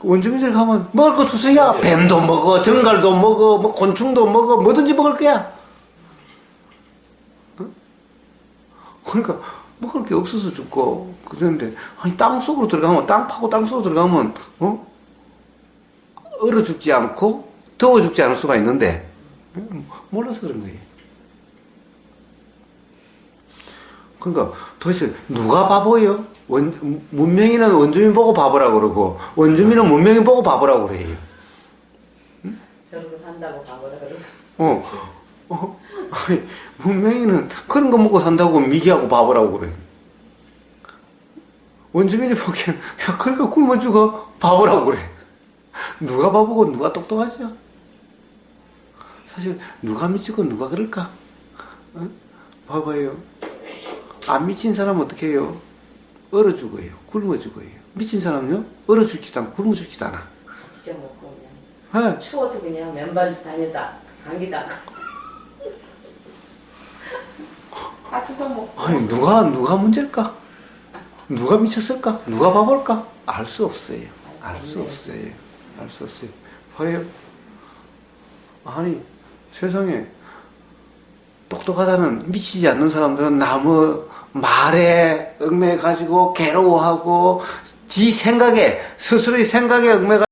원주민들이 가면 먹을 거 투성이야. 뱀도 먹어, 정갈도 먹어, 뭐 곤충도 먹어, 뭐든지 먹을 거야. 그러니까 먹을 게 없어서 죽고 그랬는데 아니 땅 속으로 들어가면 땅 파고 땅 속으로 들어가면 얼어 죽지 않고 더워 죽지 않을 수가 있는데 몰라서 그런 거예요. 그러니까 도대체 누가 바보예요? 문명인은 원주민 보고 바보라고 그러고 원주민은 문명인 보고 바보라고 그래요. 저러고 산다고 바보라 그러고. 아니, 문명인은 그런 거 먹고 산다고 미개하고 바보라고 그래. 원주민이 보기엔 야 그러니까 굶어 죽어 바보라고 그래. 누가 바보고 누가 똑똑하죠? 사실 누가 미치고 누가 그럴까? 봐봐요. 안 미친 사람은 어떻게 해요? 얼어 죽어요. 굶어 죽어요. 미친 사람은요? 얼어 죽지도 않고 굶어 죽지도 않아. 진짜 먹고 그냥 네. 추워도 그냥 맨발 다니다 감기도 안 다쳐서 먹고. 아니 누가 문제일까? 누가 미쳤을까? 누가 바볼까? 알 수 없어요. 알 수 없어요. 봐요. 아니 세상에 똑똑하다는 미치지 않는 사람들은 나무 말에 얽매가지고 괴로워하고 지 생각에 스스로의 생각에 얽매가